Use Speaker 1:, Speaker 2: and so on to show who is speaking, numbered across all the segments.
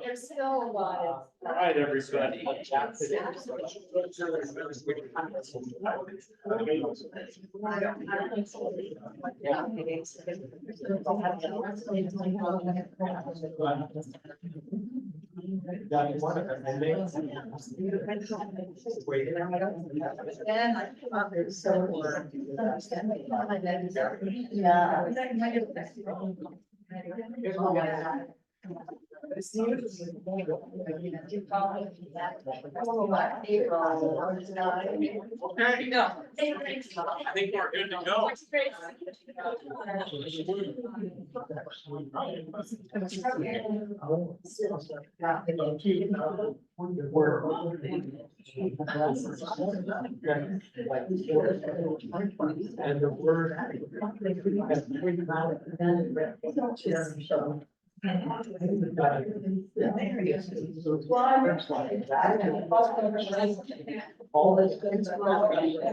Speaker 1: There's still a lot of.
Speaker 2: All right, everybody. I think we're good to go.
Speaker 3: And the word.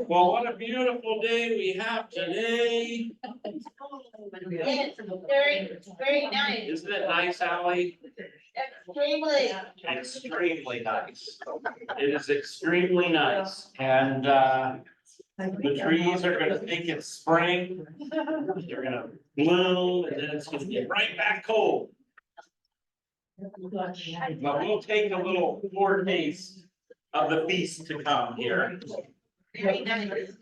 Speaker 2: Well, what a beautiful day we have today.
Speaker 1: It's very, very nice.
Speaker 2: Isn't it nice, Allie?
Speaker 1: Extremely.
Speaker 2: Extremely nice. It is extremely nice. And the trees are gonna think it's spring. They're gonna bloom and then it's gonna get right back cold. But we'll take a little foretaste of the feast to come here.
Speaker 1: Very nice.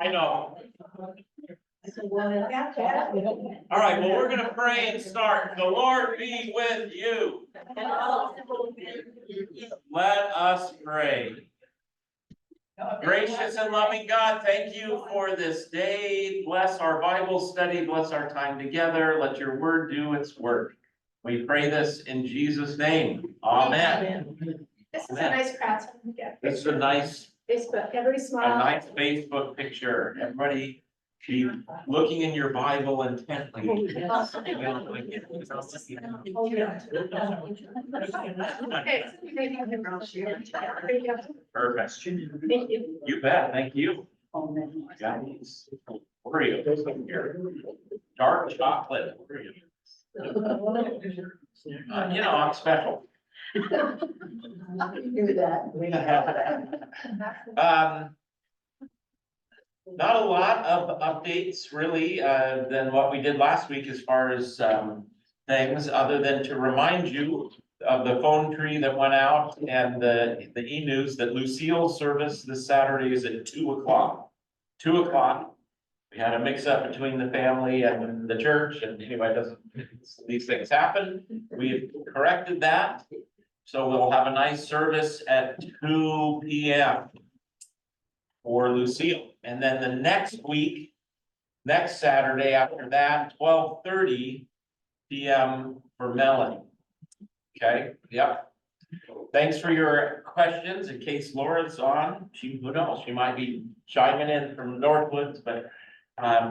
Speaker 2: I know. All right, well, we're gonna pray and start. The Lord be with you. Let us pray. Gracious and loving God, thank you for this day. Bless our Bible study, bless our time together. Let your word do its work. We pray this in Jesus' name. Amen.
Speaker 4: This is a nice crowd.
Speaker 2: This is a nice
Speaker 4: Facebook, everybody smile.
Speaker 2: nice Facebook picture. Everybody be looking in your Bible intently.
Speaker 4: Okay.
Speaker 2: Perfect.
Speaker 4: Thank you.
Speaker 2: You bet. Thank you. Got these Oreos here. Dark chocolate Oreos. You know, I'm special.
Speaker 4: Do that.
Speaker 2: We don't have that. Not a lot of updates really, than what we did last week as far as, things, other than to remind you of the phone tree that went out and the e-news that Lucille's service this Saturday is at 2:00. 2:00. We had a mix up between the family and the church, and anyway, these things happen. We've corrected that. So we'll have a nice service at 2 p.m. for Lucille. And then the next week, next Saturday after that, 12:30 p.m. for Melanie. Okay, yep. Thanks for your questions. In case Laura's on, who knows, she might be chiming in from Northwoods, but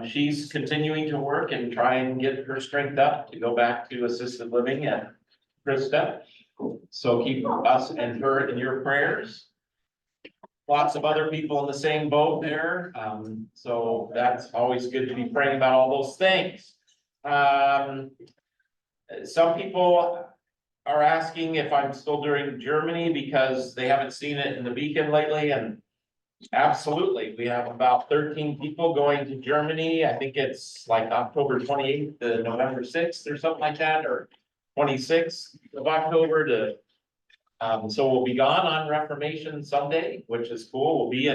Speaker 2: she's continuing to work and try and get her strength up to go back to assisted living and Krista. So keep us and her in your prayers. Lots of other people in the same boat there. So that's always good to be praying about all those things. Some people are asking if I'm still doing Germany because they haven't seen it in the beacon lately, and absolutely, we have about 13 people going to Germany. I think it's like October 28th to November 6th or something like that, or 26th of October to, so we'll be gone on Reformation Sunday, which is cool. We'll be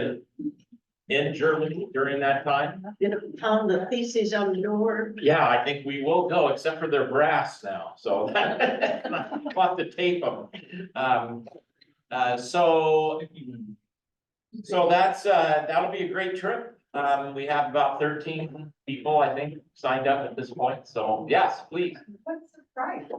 Speaker 2: in Germany during that time.
Speaker 4: Gonna pound the theses on the door.
Speaker 2: Yeah, I think we will go, except for their brass now, so we'll have to tape them. So that's, that'll be a great trip. We have about 13 people, I think, signed up at this point, so yes, please.
Speaker 4: What's the price?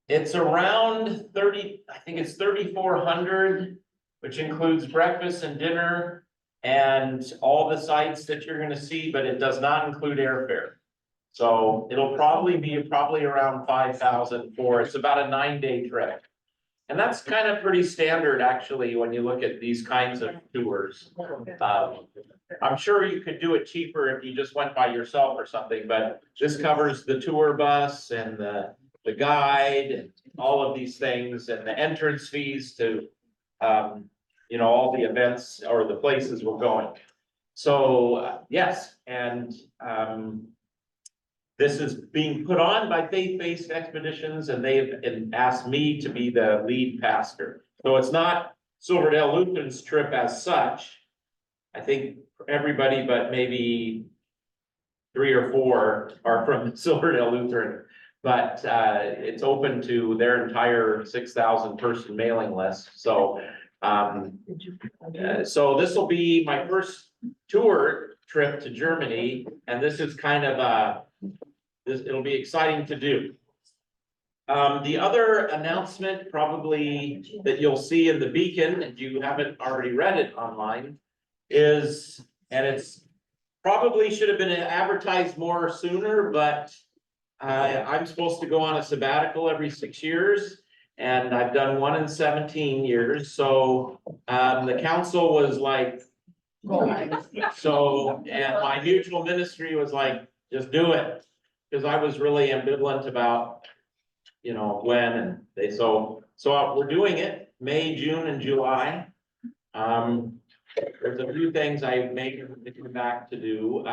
Speaker 2: It's around 30, I think it's 3,400, which includes breakfast and dinner and all the sites that you're gonna see, but it does not include airfare. So it'll probably be around 5,000 for, it's about a 9-day trip. And that's kind of pretty standard, actually, when you look at these kinds of tours. I'm sure you could do it cheaper if you just went by yourself or something, but this covers the tour bus and the guide and all of these things and the entrance fees to, all the events or the places we're going. So, yes, and, this is being put on by Faith-Based Expeditions, and they've asked me to be the lead pastor. So it's not Silverdale Lutheran's trip as such. I think everybody but maybe 3 or 4 are from Silverdale Lutheran. But it's open to their entire 6,000 person mailing list. So so this will be my first tour trip to Germany, and this is kind of it'll be exciting to do. The other announcement probably that you'll see in the Beacon, if you haven't already read it online, is, and it's probably should have been advertised more sooner, but I'm supposed to go on a sabbatical every 6 years, and I've done one in 17 years. So the council was like, so, and my mutual ministry was like, just do it. Because I was really ambivalent about, when, and so we're doing it, May, June, and July. There's a few things I may come back to do.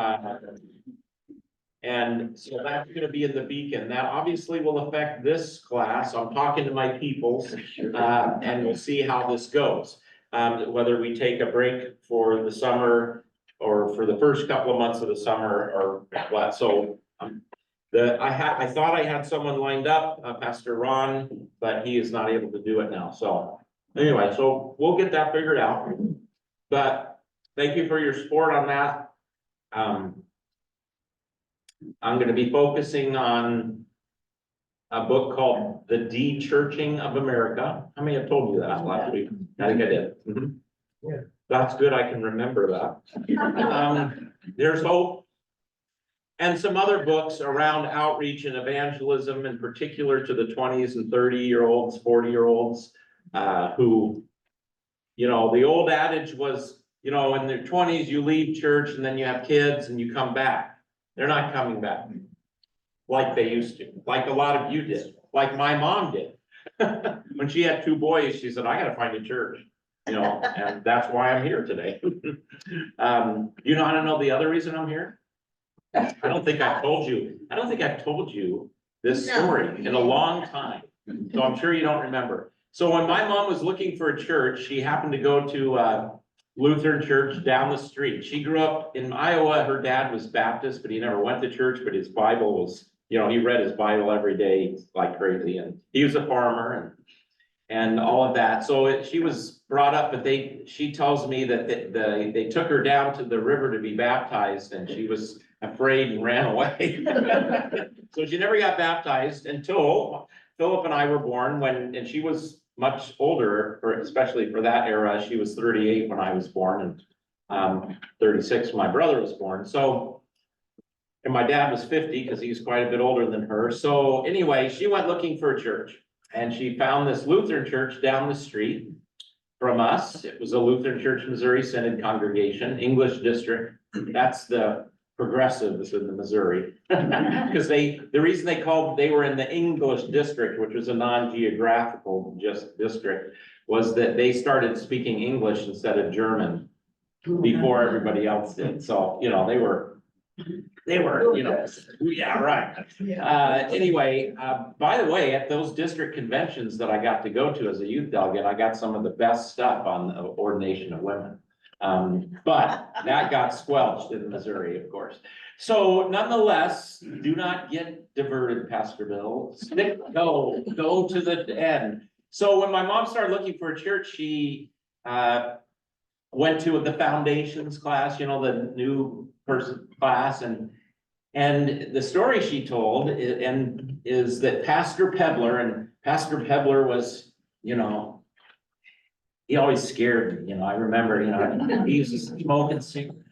Speaker 2: And so that's gonna be in the Beacon. That obviously will affect this class. I'm talking to my peoples, and we'll see how this goes. Whether we take a break for the summer or for the first couple of months of the summer or what, so. I thought I had someone lined up, Pastor Ron, but he is not able to do it now. So anyway, so we'll get that figured out. But thank you for your support on that. I'm going to be focusing on a book called The De-Churching of America. How many have told you that last week? I think I did. Yeah. That's good. I can remember that. There's hope. And some other books around outreach and evangelism, in particular to the 20s and 30-year-olds, 40-year-olds, who, the old adage was, in their 20s, you leave church and then you have kids and you come back. They're not coming back like they used to, like a lot of you did, like my mom did. When she had 2 boys, she said, I got to find a church, and that's why I'm here today. You want to know the other reason I'm here? I don't think I've told you this story in a long time, so I'm sure you don't remember. So when my mom was looking for a church, she happened to go to a Lutheran church down the street. She grew up in Iowa. Her dad was Baptist, but he never went to church, but his Bible was, he read his Bible every day like crazy, and he was a farmer and all of that. So she was brought up, but she tells me that they took her down to the river to be baptized, and she was afraid and ran away. So she never got baptized until Philip and I were born, and she was much older, especially for that era. She was 38 when I was born, and 36 when my brother was born. So, and my dad was 50 because he was quite a bit older than her. So anyway, she went looking for a church, and she found this Lutheran church down the street from us. It was a Lutheran Church Missouri Synod congregation, English district. That's the progressives in the Missouri. Because the reason they were in the English district, which was a non-geographical district, was that they started speaking English instead of German before everybody else did. So, they were, yeah, right. Anyway, by the way, at those district conventions that I got to go to as a youth delegate, I got some of the best stuff on the ordination of women. But that got squelched in Missouri, of course. So nonetheless, do not get diverted, Pastor Bill. Go to the end. So when my mom started looking for a church, she went to the foundations class, the new person class, and the story she told is that Pastor Pebbler was, he always scared me, I remember, he used to smoke and cigarettes,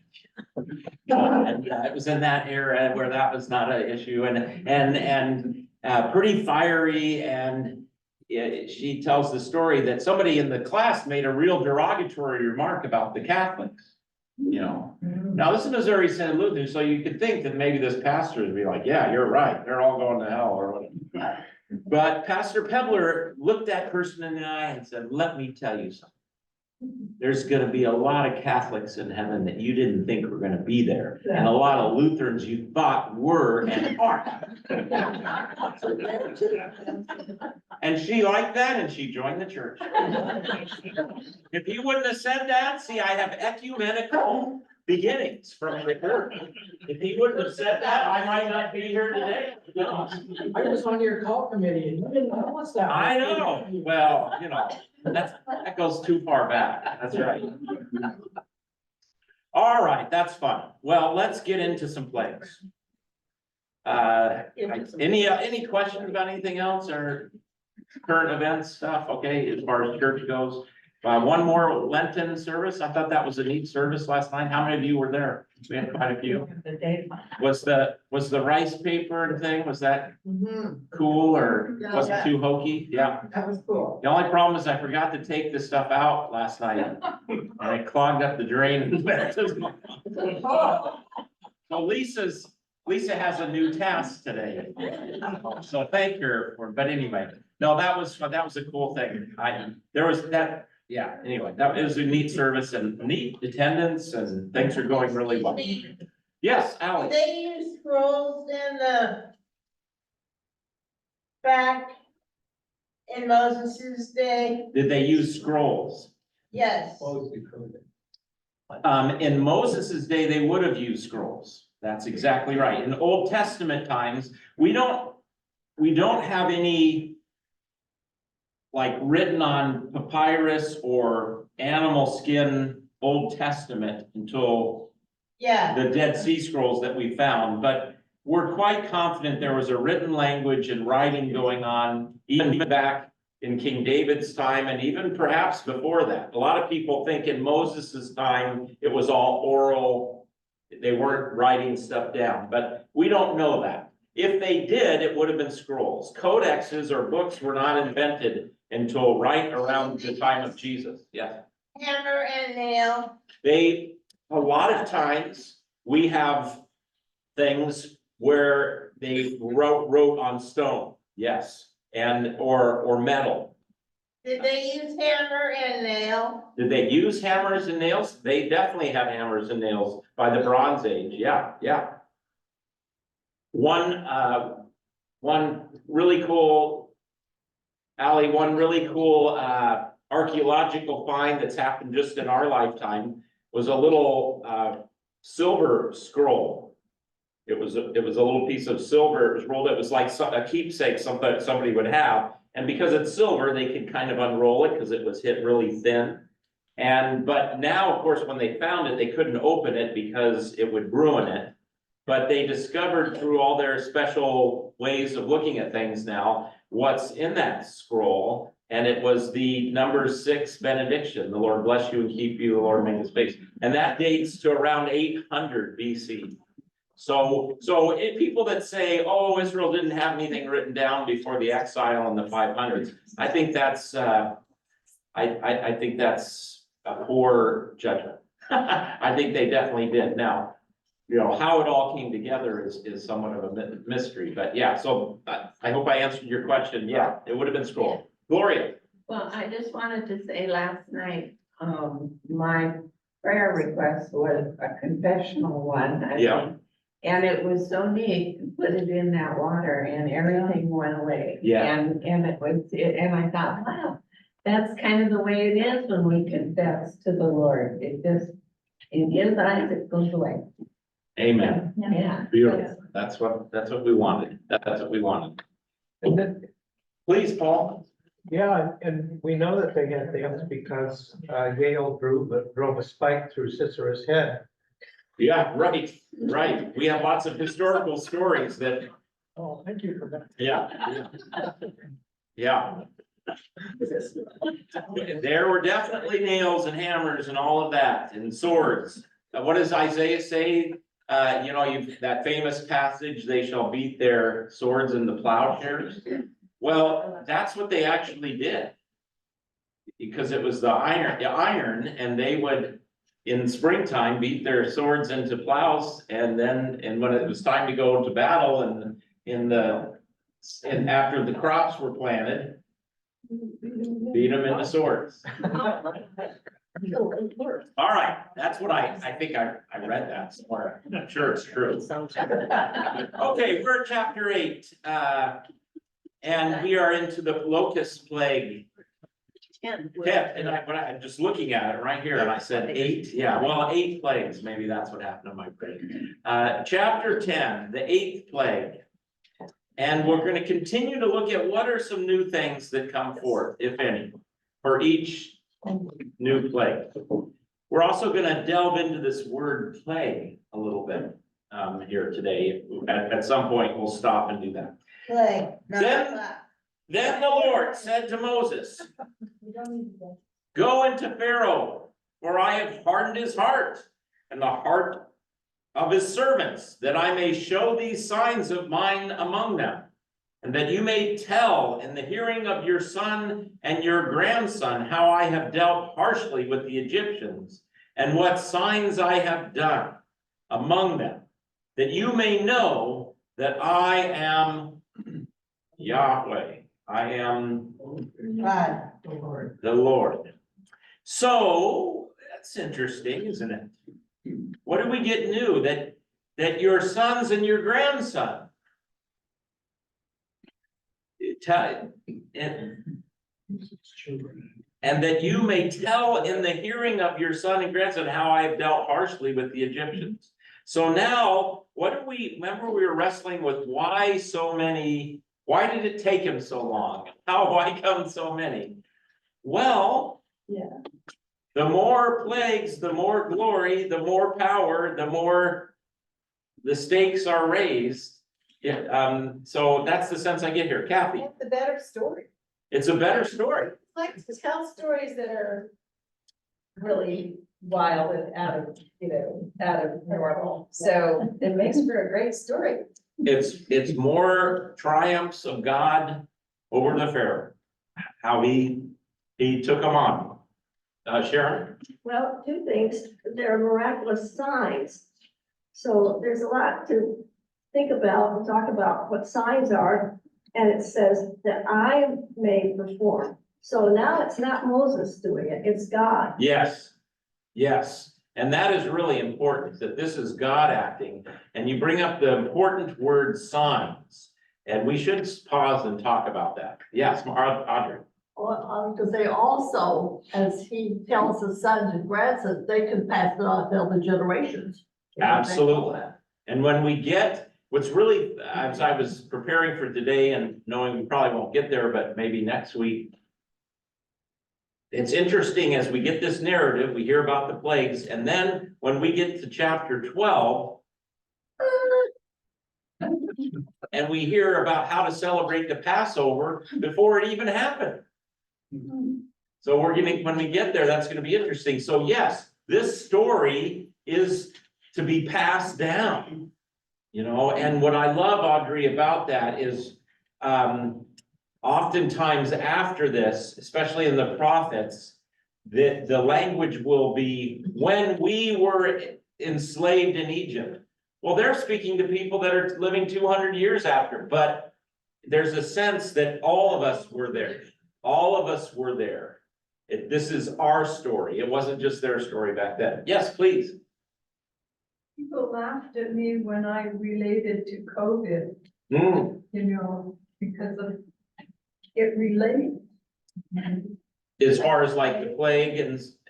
Speaker 2: And it was in that era where that was not an issue and pretty fiery and she tells the story that somebody in the class made a real derogatory remark about the Catholics. You know, now this is Missouri Synod Lutheran, so you could think that maybe this pastor would be like, yeah, you're right, they're all going to hell or whatever. But Pastor Pebler looked that person in the eye and said, let me tell you something. There's gonna be a lot of Catholics in heaven that you didn't think were gonna be there, and a lot of Lutherans you thought were and aren't. And she liked that and she joined the church. If he wouldn't have said that, see, I have ecumenical beginnings from the church. If he wouldn't have said that, I might not be here today. No.
Speaker 3: I was on your call committee and you didn't know what's that.
Speaker 2: I know, well, you know, that goes too far back, that's right. All right, that's fun. Well, let's get into some plays. Any questions about anything else or current events stuff, okay, as far as church goes? One more Lenten service, I thought that was a neat service last night, how many of you were there? We had quite a few. Was the rice paper and thing, was that cool or was it too hokey? Yeah.
Speaker 4: That was cool.
Speaker 2: The only problem is I forgot to take this stuff out last night and it clogged up the drain in the baptismal. So Lisa has a new task today. So thank her for, but anyway, no, that was a cool thing. Anyway, that was a neat service and neat attendance and things are going really well. Yes,
Speaker 1: Did
Speaker 2: Alex.
Speaker 1: they use scrolls in the back in Moses's day?
Speaker 2: Did they use scrolls?
Speaker 1: Yes.
Speaker 2: In Moses's day, they would have used scrolls. That's exactly right. In Old Testament times, we don't have any like written on papyrus or animal skin Old Testament until
Speaker 1: Yeah,
Speaker 2: the Dead Sea Scrolls that we found, but we're quite confident there was a written language and writing going on even back in King David's time and even perhaps before that. A lot of people think in Moses's time, it was all oral. They weren't writing stuff down, but we don't know that. If they did, it would have been scrolls. Codexes or books were not invented until right around the time of Jesus. Yeah.
Speaker 1: hammer and nail.
Speaker 2: A lot of times, we have things where they wrote on stone, yes, and, or metal.
Speaker 1: Did they use hammer and nail?
Speaker 2: Did they use hammers and nails? They definitely had hammers and nails by the Bronze Age, yeah. One really cool archaeological find that's happened just in our lifetime was a little silver scroll. It was a little piece of silver, it was rolled, it was like a keepsake somebody would have. And because it's silver, they could kind of unroll it because it was hit really thin. But now, of course, when they found it, they couldn't open it because it would ruin it. But they discovered through all their special ways of looking at things now, what's in that scroll. And it was the number 6 benediction, the Lord bless you and keep you, the Lord make his face. And that dates to around 800 BC. So if people that say, oh, Israel didn't have anything written down before the exile in the 500s, I think that's I think that's a poor judgment. I think they definitely did. Now, you know, how it all came together is somewhat of a mystery, but yeah, so I hope I answered your question. Yeah, it would have been scroll. Gloria.
Speaker 5: Well, I just wanted to say last night, my prayer request was a confessional one. I
Speaker 2: Yeah.
Speaker 5: think. And it was so neat, to put it in that water and everything went away.
Speaker 2: Yeah.
Speaker 5: And it was, and I thought, wow, that's kind of the way it is when we confess to the Lord. It just, in his eyes, it goes away.
Speaker 2: Amen.
Speaker 5: Yeah.
Speaker 2: Beautiful. That's what we wanted. That's what we wanted.
Speaker 3: And then,
Speaker 2: Please, Paul.
Speaker 3: yeah, and we know that they had things because Yale drove a spike through Sisera's head.
Speaker 2: Yeah, right. We have lots of historical stories that,
Speaker 3: Oh, thank you for that.
Speaker 2: yeah. There were definitely nails and hammers and all of that and swords. what does Isaiah say? You've, that famous passage, they shall beat their swords into plowshares. Well, that's what they actually did. Because it was the iron, and they would, in springtime, beat their swords into plows, and when it was time to go to battle, and after the crops were planted, beat them into swords. All right, that's what I think I read that somewhere. I'm not sure it's true. Okay, we're at chapter 8, and we are into the locust plague. 10, and I'm just looking at it right here, and I said 8, yeah, well, 8 plagues, maybe that's what happened to my brain. Chapter 10, the 8th plague. And we're gonna continue to look at what are some new things that come forth, if any, for each new plague. We're also gonna delve into this word plague a little bit, here today. At some point, we'll stop and do that.
Speaker 1: Plague. not
Speaker 2: Then-
Speaker 1: plague.
Speaker 2: Then the Lord said to Moses, go into Pharaoh, for I have hardened his heart and the heart of his servants, that I may show these signs of mine among them, and that you may tell in the hearing of your son and your grandson how I have dealt harshly with the Egyptians, and what signs I have done among them, that you may know that I am Yahweh. I am
Speaker 1: God.
Speaker 2: the Lord. So that's interesting, isn't it? What do we get new? That your sons and your grandson and that you may tell in the hearing of your son and grandson how I have dealt harshly with the Egyptians. So now, remember we were wrestling with why did it take him so long? Why come so many? Well,
Speaker 4: Yeah.
Speaker 2: the more plagues, the more glory, the more power, the more the stakes are raised. Yeah, so that's the sense I get here. Kathy,
Speaker 4: It's a better story.
Speaker 2: it's a better story.
Speaker 4: Like to tell stories that are really wild and out of normal. So it makes for a great story.
Speaker 2: It's more triumphs of God over the Pharaoh. How he took them on. Sharon?
Speaker 6: Well, 2 things, there are miraculous signs. So there's a lot to think about and talk about what signs are. And it says that I may perform. So now it's not Moses doing it, it's God.
Speaker 2: Yes, yes. And that is really important, that this is God acting. And you bring up the important word signs. And we should pause and talk about that. Yes, Audrey.
Speaker 7: Well, I was gonna say also, as he tells his sons and grandsons, they can pass it on to other generations.
Speaker 2: Absolutely. And when we get, what's really, as I was preparing for today and knowing we probably won't get there, but maybe next week. It's interesting as we get this narrative, we hear about the plagues, and then when we get to chapter 12. And we hear about how to celebrate the Passover before it even happened. So when we get there, that's gonna be interesting. So yes, this story is to be passed down. And what I love, Audrey, about that is, oftentimes after this, especially in the prophets, the language will be, when we were enslaved in Egypt. Well, they're speaking to people that are living 200 years after, but there's a sense that all of us were there. All of us were there. This is our story. It wasn't just their story back then. Yes, please.
Speaker 8: People laughed at me when I related to COVID, because of it related.
Speaker 2: As far as like the plague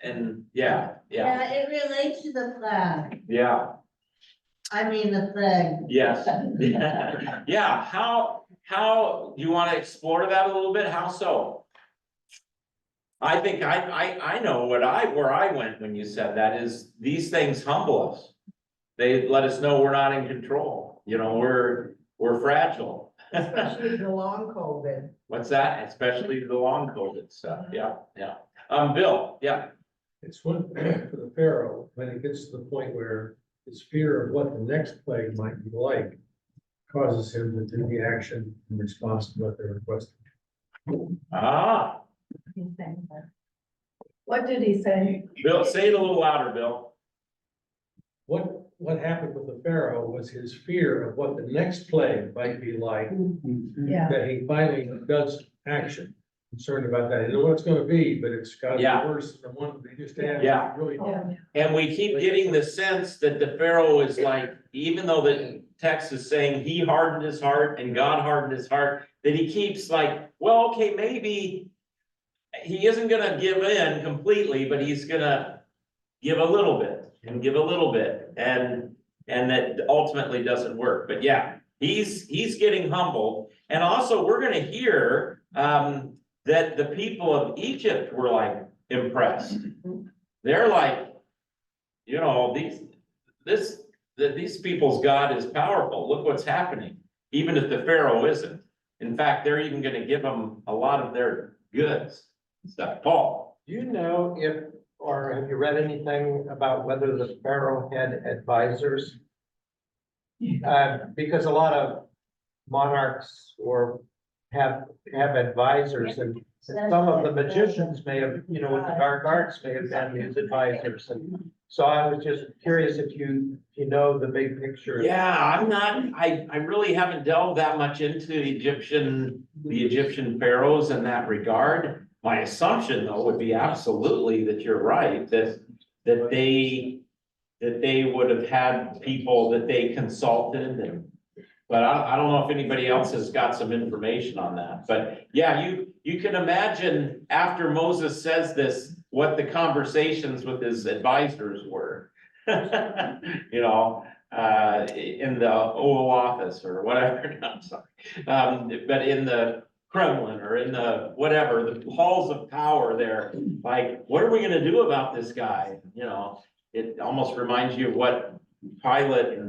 Speaker 2: and yeah.
Speaker 1: Yeah, it relates to the flag.
Speaker 2: Yeah,
Speaker 1: I mean, the flag.
Speaker 2: yes. Yeah, how, do you want to explore that a little bit? How so? I think I know where I went when you said that is these things humble us. They let us know we're not in control. We're fragile.
Speaker 7: Especially the long COVID.
Speaker 2: What's that? Especially the long COVID stuff. Yeah. Bill, yeah.
Speaker 3: It's one for the Pharaoh, when it gets to the point where his fear of what the next plague might be like causes him to do the action in response to what they're requesting.
Speaker 2: Ah,
Speaker 7: What did he say?
Speaker 2: Bill, say it a little louder, Bill.
Speaker 3: What happened with the Pharaoh was his fear of what the next plague might be like,
Speaker 7: Yeah.
Speaker 3: that he finally does action. Concerned about that. I know what it's gonna be, but it's gotta
Speaker 2: Yeah.
Speaker 3: be worse than the one they just had.
Speaker 2: Yeah.
Speaker 3: Really.
Speaker 2: And we keep getting the sense that the Pharaoh is like, even though the text is saying he hardened his heart and God hardened his heart, that he keeps like, well, okay, maybe he isn't gonna give in completely, but he's gonna give a little bit and give a little bit, and that ultimately doesn't work. But yeah, he's getting humbled. And also, we're gonna hear that the people of Egypt were like impressed. They're like, you know, these people's God is powerful. Look what's happening, even if the Pharaoh isn't. In fact, they're even gonna give them a lot of their goods and stuff. Paul,
Speaker 3: Do you know if, or have you read anything about whether the Pharaoh had advisors? Because a lot of monarchs have advisors, and some of the magicians may have, you know, with the dark arts may have been his advisors. And so I was just curious if you know the big picture.
Speaker 2: yeah, I really haven't delved that much into the Egyptian pharaohs in that regard. My assumption, though, would be absolutely that you're right, that they would have had people that they consulted and. But I don't know if anybody else has got some information on that, but yeah, you can imagine after Moses says this, what the conversations with his advisors were. You know, in the Oval Office or whatever, I'm sorry. But in the Kremlin or in the whatever, the halls of power there, like, what are we gonna do about this guy? You know, it almost reminds you of what Pilate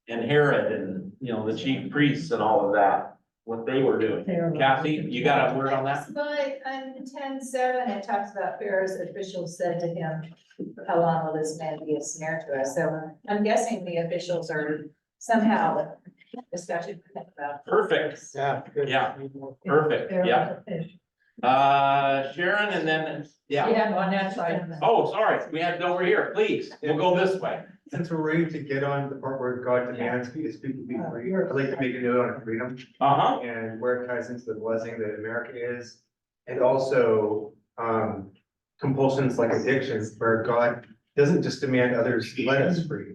Speaker 2: and Herod and, you know, the chief priests and all of that, what they were doing. Kathy, you got a word on that?
Speaker 4: But on 10:7, it talks about Pharaoh's officials said to him, how long will this man be a snare to us? So I'm guessing the officials are somehow discussing about.
Speaker 2: Perfect,
Speaker 3: Yeah. good.
Speaker 2: Yeah. perfect, yeah. Sharon and then, yeah.
Speaker 4: Yeah, on that side.
Speaker 2: Oh, sorry, we had it over here, please, we'll go this way.
Speaker 9: Since we're ready to get on the part where God demands his people be free, I'd like to make a note on freedom
Speaker 2: Uh-huh,
Speaker 9: and where it ties into the blessing that America is. And also, compulsions like addictions, where God doesn't just demand others let us free.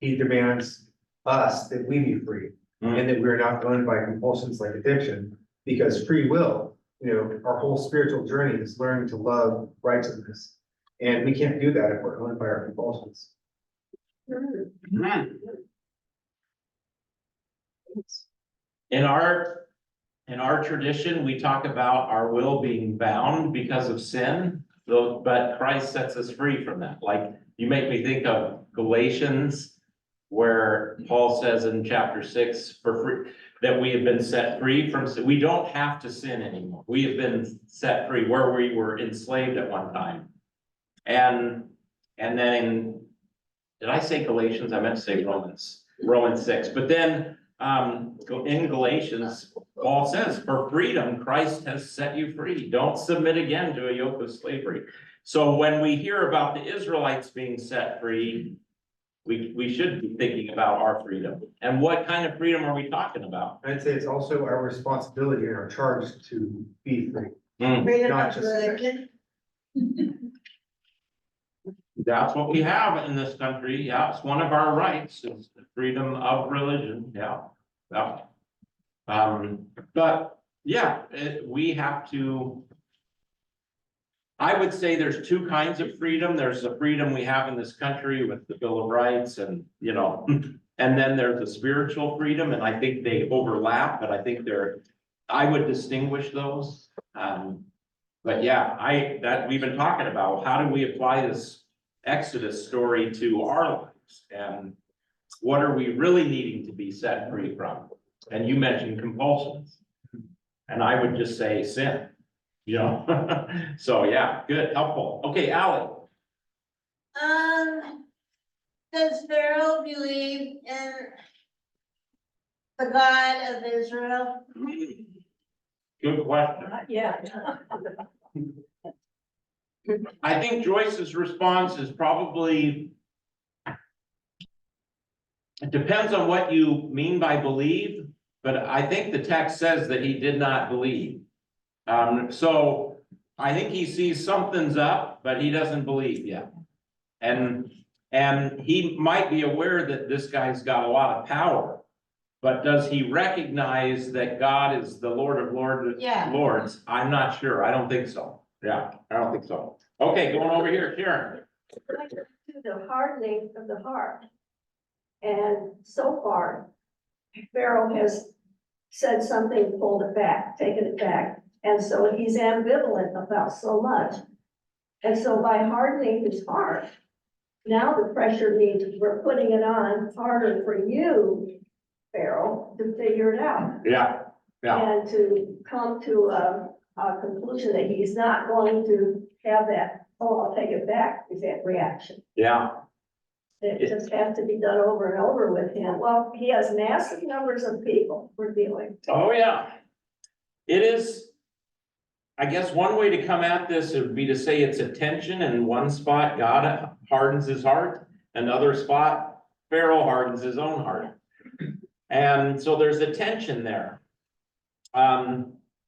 Speaker 9: He demands us that we be free and that we're not owned by compulsions like addiction, because free will, you know, our whole spiritual journey is learning to love righteousness. And we can't do that if we're owned by our compulsions.
Speaker 2: In our tradition, we talk about our will being bound because of sin, but Christ sets us free from that. Like, you make me think of Galatians, where Paul says in chapter 6, for free, that we have been set free from sin. We don't have to sin anymore. We have been set free where we were enslaved at one time. And then did I say Galatians? I meant to say Romans 6, but then in Galatians, Paul says, for freedom, Christ has set you free. Don't submit again to a yoke of slavery. So when we hear about the Israelites being set free, we should be thinking about our freedom. And what kind of freedom are we talking about?
Speaker 9: I'd say it's also our responsibility and our charge to be free.
Speaker 1: Freedom
Speaker 9: Not
Speaker 1: of
Speaker 9: just-
Speaker 1: religion.
Speaker 2: That's what we have in this country. Yeah, it's one of our rights, is the freedom of religion. Yeah. Yeah. But yeah, we have to. I would say there's two kinds of freedom. There's the freedom we have in this country with the Bill of Rights and, you know, and then there's the spiritual freedom, and I think they overlap, but I think I would distinguish those. But yeah, that we've been talking about, how do we apply this Exodus story to our lives? And what are we really needing to be set free from? And you mentioned compulsions. And I would just say sin, you know? So yeah, good, helpful. Okay, Ally.
Speaker 1: Does Pharaoh believe in the God of Israel?
Speaker 2: Good question.
Speaker 6: Yeah.
Speaker 2: I think Joyce's response is probably. It depends on what you mean by believe, but I think the text says that he did not believe. So I think he sees something's up, but he doesn't believe yet. And he might be aware that this guy's got a lot of power. But does he recognize that God is the Lord of
Speaker 1: Yeah.
Speaker 2: Lords? I'm not sure. I don't think so. Yeah, I don't think so. Okay, going over here, Sharon.
Speaker 6: To the hardening of the heart. And so far, Pharaoh has said something, pulled it back, taken it back. And so he's ambivalent about so much. And so by hardening his heart, now the pressure needs, we're putting it on harder for you, Pharaoh, to figure it out.
Speaker 2: Yeah, yeah.
Speaker 6: And to come to a conclusion that he's not going to have that, oh, I'll take it back, is that reaction.
Speaker 2: Yeah.
Speaker 6: It just has to be done over and over with him. Well, he has massive numbers of people we're dealing.
Speaker 2: Oh, yeah. It is, I guess one way to come at this would be to say it's a tension. In one spot, God hardens his heart. Another spot, Pharaoh hardens his own heart. And so there's a tension there.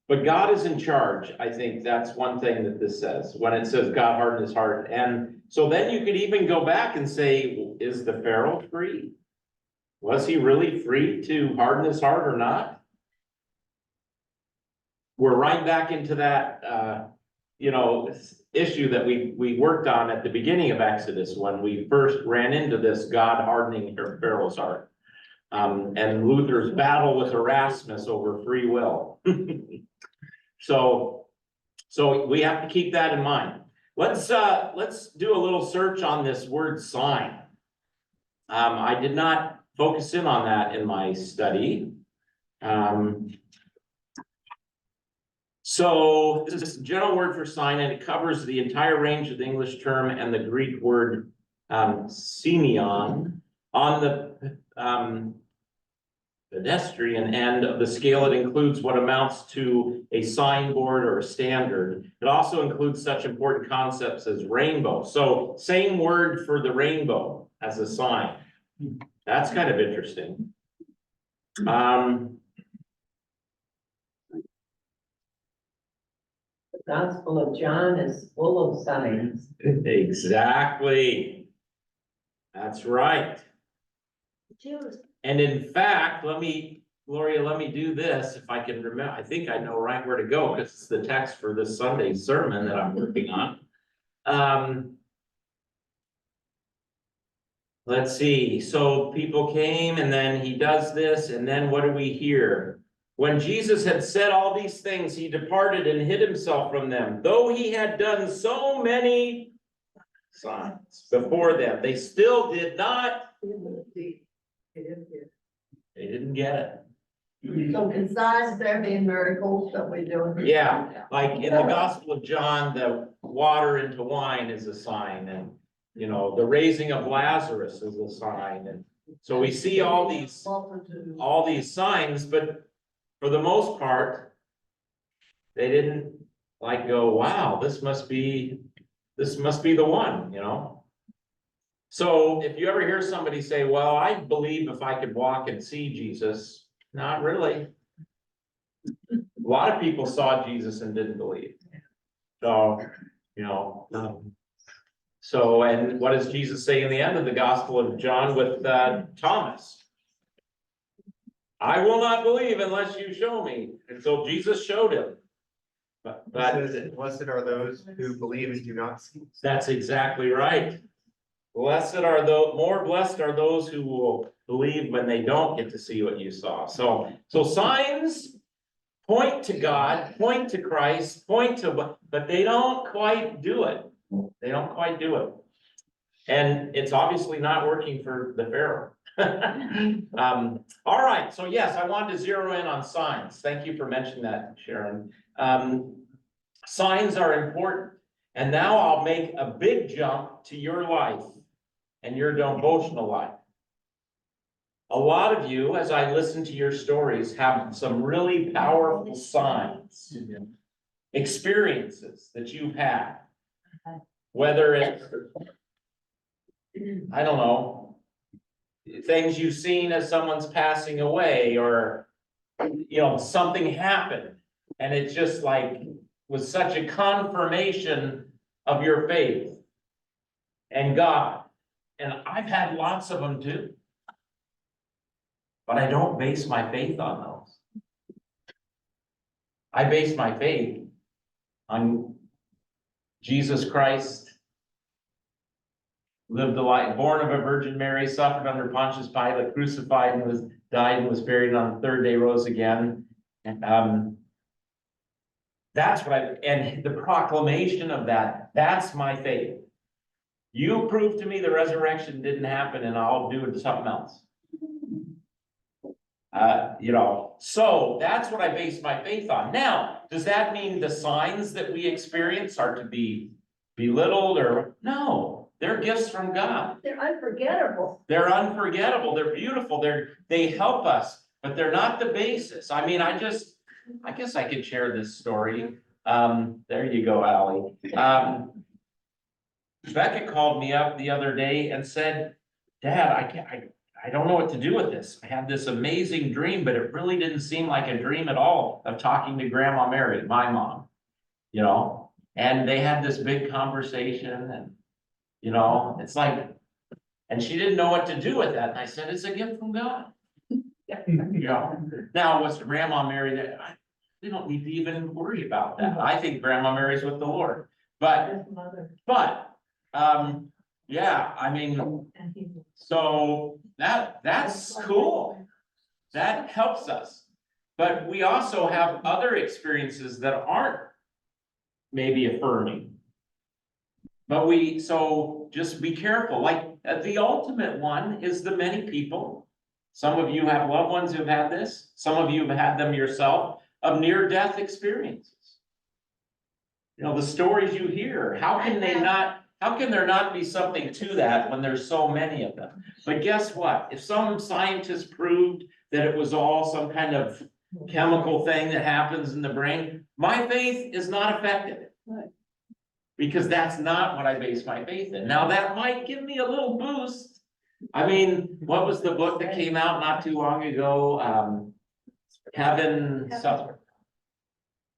Speaker 2: But God is in charge. I think that's one thing that this says, when it says God hardened his heart. And so then you could even go back and say, is the Pharaoh free? Was he really free to harden his heart or not? We're right back into that, issue that we worked on at the beginning of Exodus, when we first ran into this God hardening Pharaoh's heart. And Luther's battle with Erasmus over free will. So we have to keep that in mind. Let's do a little search on this word sign. I did not focus in on that in my study. So this is a general word for sign, and it covers the entire range of the English term and the Greek word semeion. On the pedestrian end of the scale, it includes what amounts to a signboard or a standard. It also includes such important concepts as rainbow. So same word for the rainbow as a sign. That's kind of interesting.
Speaker 5: The Gospel of John is full of signs.
Speaker 2: Exactly. That's right.
Speaker 6: Jews.
Speaker 2: And in fact, Gloria, let me do this if I can remember. I think I know right where to go, because it's the text for this Sunday's sermon that I'm working on. Let's see. So people came, and then he does this, and then what do we hear? When Jesus had said all these things, he departed and hid himself from them. Though he had done so many signs before them, they still did not. They didn't get it.
Speaker 7: So besides there being miracles that we do.
Speaker 2: Yeah, like in the Gospel of John, the water into wine is a sign, and the raising of Lazarus is a sign, and so we see all these signs, but for the most part, they didn't go, wow, this must be the one, So if you ever hear somebody say, well, I believe if I could walk and see Jesus, not really. A lot of people saw Jesus and didn't believe. So, and what does Jesus say in the end of the Gospel of John with Thomas? I will not believe unless you show me. And so Jesus showed him. But
Speaker 9: Blessed are those who believe and do not see.
Speaker 2: that's exactly right. More blessed are those who will believe when they don't get to see what you saw. So signs point to God, point to Christ, but they don't quite do it. They don't quite do it. And it's obviously not working for the Pharaoh. All right, so yes, I wanted to zero in on signs. Thank you for mentioning that, Sharon. Signs are important. And now I'll make a big jump to your life and your devotional life. A lot of you, as I listen to your stories, have some really powerful signs, experiences that you've had. Whether it's, I don't know, things you've seen as someone's passing away, or, you know, something happened. And it just like was such a confirmation of your faith and God. And I've had lots of them too. But I don't base my faith on those. I base my faith on Jesus Christ, lived a life, born of a Virgin Mary, suffered under Pontius Pilate, crucified and was died and was buried, on the third day rose again. And that's what and the proclamation of that, that's my faith. You prove to me the resurrection didn't happen and I'll do it something else. You know, so that's what I base my faith on. Now, does that mean the signs that we experience are to be belittled or no? They're gifts from God.
Speaker 6: They're unforgettable.
Speaker 2: They're unforgettable. They're beautiful. They help us, but they're not the basis. I mean, I guess I could share this story. There you go, Allie. Becca called me up the other day and said, Dad, I don't know what to do with this. I had this amazing dream, but it really didn't seem like a dream at all of talking to Grandma Mary, my mom, you know, and they had this big conversation and, you know, it's like, and she didn't know what to do with that. And I said, it's a gift from God. You know, now was Grandma Mary that we don't need to even worry about that. I think Grandma Mary's with the Lord, but, yeah, I mean, so that's cool. That helps us. But we also have other experiences that aren't maybe affirming. But so just be careful. Like the ultimate one is the many people. Some of you have loved ones who've had this. Some of you have had them yourself, of near-death experiences. You know, the stories you hear, how can there not be something to that when there's so many of them? But guess what? If some scientists proved that it was all some kind of chemical thing that happens in the brain, my faith is not affected. Because that's not what I base my faith in. Now, that might give me a little boost. I mean, what was the book that came out not too long ago? Heaven something.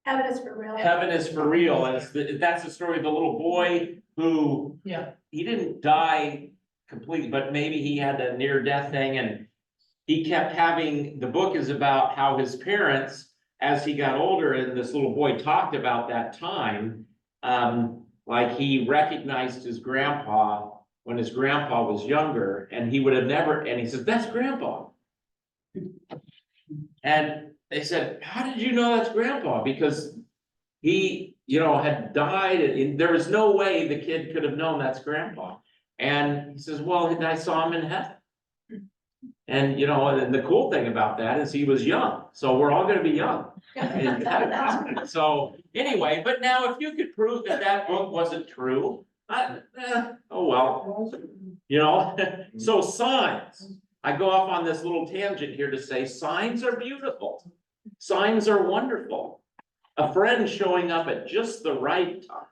Speaker 6: Heaven is for real.
Speaker 2: Heaven is for real, and that's the story of the little boy who, he didn't die completely, but maybe he had a near-death thing, and he kept having, the book is about how his parents, as he got older, and this little boy talked about that time, like he recognized his grandpa when his grandpa was younger, and he would have never, and he says, that's grandpa. And they said, how did you know that's grandpa? Because he, you know, had died, and there was no way the kid could have known that's grandpa. And he says, well, I saw him in heaven. And, you know, and the cool thing about that is he was young, so we're all gonna be young. So anyway, but now if you could prove that that book wasn't true, oh well, you know. So signs, I go off on this little tangent here to say signs are beautiful. Signs are wonderful. A friend showing up at just the right time.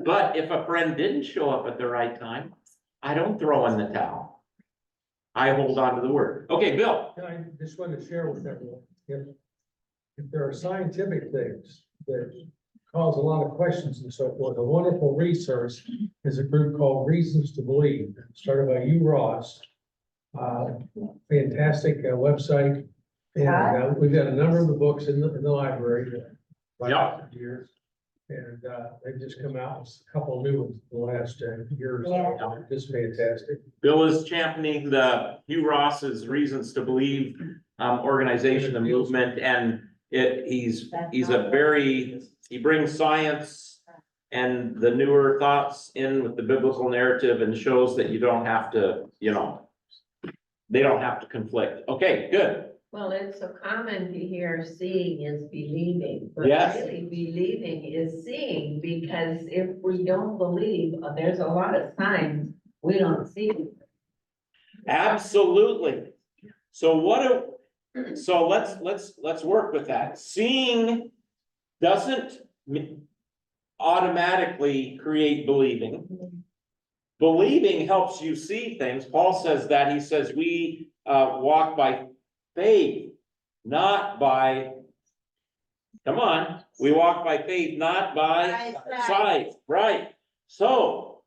Speaker 2: But if a friend didn't show up at the right time, I don't throw in the towel. I hold on to the word. Okay, Bill.
Speaker 3: I just want to share with everyone, if there are scientific things that cause a lot of questions and so forth, a wonderful resource is a group called Reasons to Believe, started by Hugh Ross. Fantastic website. And we've got a number of the books in the library. Years. And they've just come out with a couple of new ones in the last year or so. Just fantastic.
Speaker 2: Bill is championing the Hugh Ross's Reasons to Believe organization, the movement, and he's he brings science and the newer thoughts in with the biblical narrative and shows that you don't have to, you know, they don't have to conflict. Okay, good.
Speaker 5: Well, it's so common to hear seeing is believing, but
Speaker 2: Yes.
Speaker 5: really believing is seeing, because if we don't believe, there's a lot of signs we don't see.
Speaker 2: Absolutely. So so let's work with that. Seeing doesn't automatically create believing. Believing helps you see things. Paul says that, he says we walk by faith, not by, come on, we walk by faith, not by sight, right? So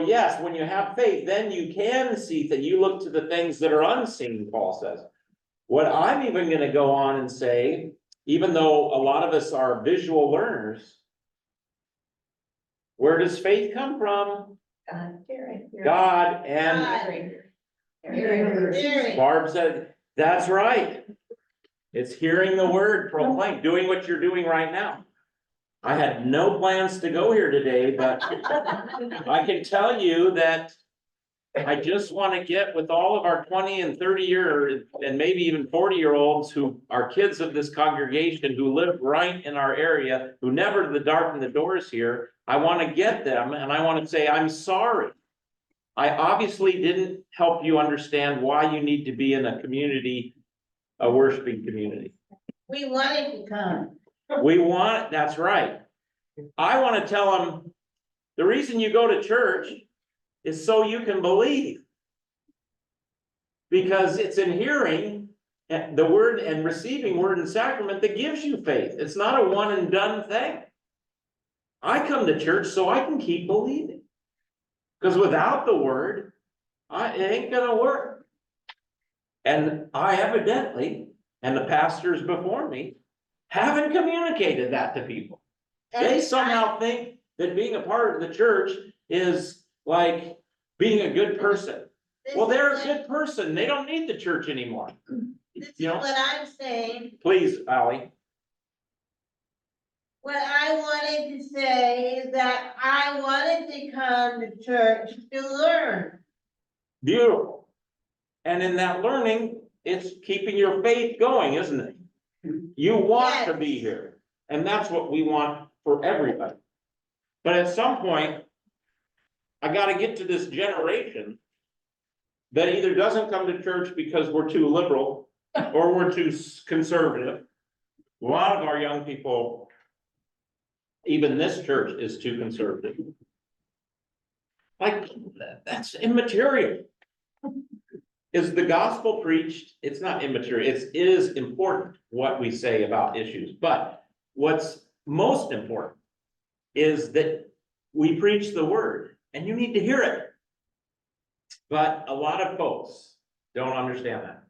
Speaker 2: yes, when you have faith, then you can see that you look to the things that are unseen, Paul says. What I'm even gonna go on and say, even though a lot of us are visual learners, where does faith come from? God. And
Speaker 1: Hearing.
Speaker 2: Barb said, that's right. It's hearing the word proclaimed, doing what you're doing right now. I had no plans to go here today, but I can tell you that I just want to get with all of our 20 and 30-year and maybe even 40-year-olds who are kids of this congregation, who live right in our area, who never darken the doors here. I want to get them and I want to say, I'm sorry. I obviously didn't help you understand why you need to be in a community, a worshiping community.
Speaker 1: We wanted to come.
Speaker 2: That's right. I want to tell them, the reason you go to church is so you can believe. Because it's in hearing the word and receiving word and sacrament that gives you faith. It's not a one and done thing. I come to church so I can keep believing. Because without the word, it ain't gonna work. And I evidently, and the pastors before me, haven't communicated that to people. They somehow think that being a part of the church is like being a good person. Well, they're a good person. They don't need the church anymore.
Speaker 1: This is
Speaker 2: You know?
Speaker 1: what I'm saying.
Speaker 2: Please, Ally.
Speaker 1: What I wanted to say is that I wanted to come to church to learn.
Speaker 2: Beautiful. And in that learning, it's keeping your faith going, isn't it? You want to be here. And that's what we want for everybody. But at some point, I gotta get to this generation that either doesn't come to church because we're too liberal or we're too conservative. A lot of our young people, even this church is too conservative. Like, that's immaterial. Is the gospel preached? It's not immaterial. It is important what we say about issues, but what's most important is that we preach the word and you need to hear it. But a lot of folks don't understand that.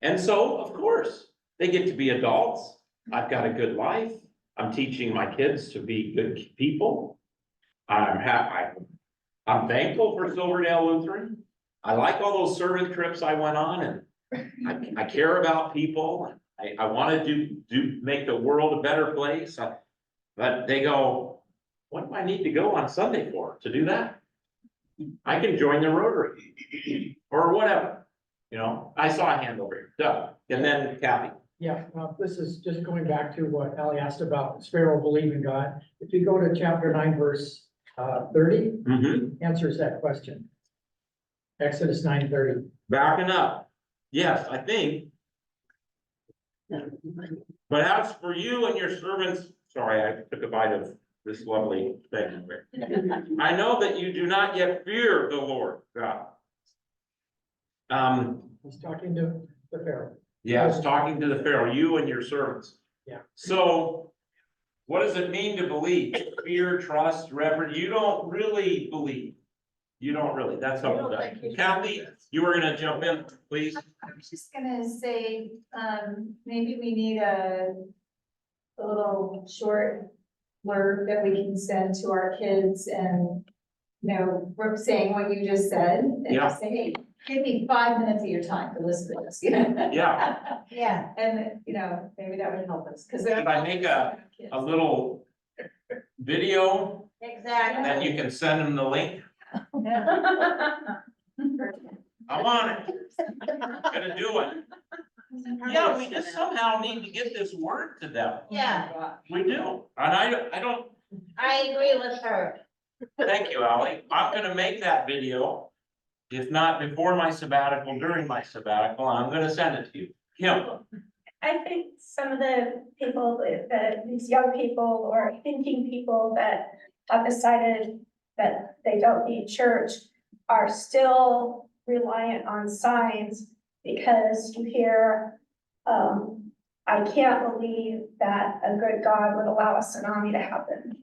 Speaker 2: And so, of course, they get to be adults. I've got a good life. I'm teaching my kids to be good people. I'm I'm thankful for Silverdale Lutheran. I like all those servant trips I went on, and I care about people. I want to make the world a better place. But they go, what do I need to go on Sunday for to do that? I can join the Rotary or whatever. You know, I saw a hand over here, Doug, and then Kathy.
Speaker 3: Yeah, this is just going back to what Ellie asked about Sparrow believing God. If you go to chapter 9, verse 30, answers that question. Exodus 9:30.
Speaker 2: Backing up. Yes, I think. But as for you and your servants, sorry, I took a bite of this lovely thing. I know that you do not yet fear the Lord God.
Speaker 3: He's talking to the Pharaoh.
Speaker 2: Yeah, it's talking to the Pharaoh, you and your servants.
Speaker 3: Yeah.
Speaker 2: So what does it mean to believe? Fear, trust, reverence? You don't really believe. You don't really. That's how. Kathy, you were gonna jump in, please.
Speaker 4: I was just gonna say, maybe we need a little short blurb that we can send to our kids and, you know, we're saying what you just said. And
Speaker 2: Yeah.
Speaker 4: just say, hey, give me 5 minutes of your time to listen to this, you know?
Speaker 2: Yeah.
Speaker 1: Yeah.
Speaker 4: And, you know, maybe that would help us, because.
Speaker 2: Should I make a little video
Speaker 1: Exactly.
Speaker 2: that you can send them the link? I want it. I'm gonna do it. Yeah, we just somehow need to get this word to them.
Speaker 1: Yeah,
Speaker 2: We do. And I don't,
Speaker 1: I agree with her.
Speaker 2: thank you, Ally. I'm gonna make that video. If not before my sabbatical, during my sabbatical, I'm gonna send it to you. Kim,
Speaker 10: I think some of the people, these young people or thinking people that have decided that they don't need church are still reliant on signs because you hear, I can't believe that a good God would allow a tsunami to happen.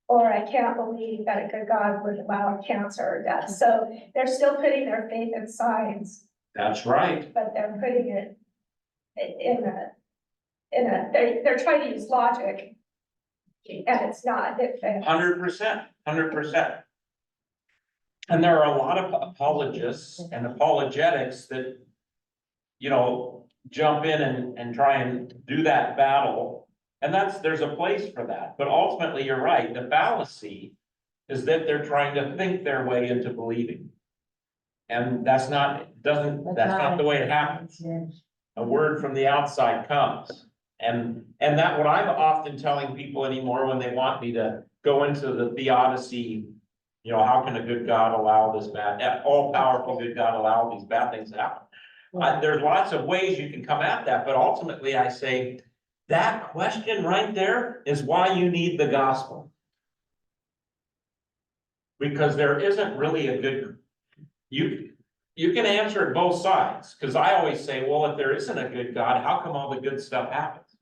Speaker 10: Or I can't believe that a good God would allow cancer or death. So they're still putting their faith in signs,
Speaker 2: that's right.
Speaker 10: but they're putting it they're trying to use logic. And it's not, it fails.
Speaker 2: 100%. And there are a lot of apologists and apologetics that, you know, jump in and try and do that battle. And there's a place for that, but ultimately, you're right, the fallacy is that they're trying to think their way into believing. And that's not the way it happens. A word from the outside comes. And that what I'm often telling people anymore when they want me to go into the theodicy, you know, how can a good God allow this bad, all powerful good God allow these bad things to happen? There's lots of ways you can come at that, but ultimately I say, that question right there is why you need the gospel. Because there isn't really a good, you can answer it both sides, because I always say, well, if there isn't a good God, how come all the good stuff happens?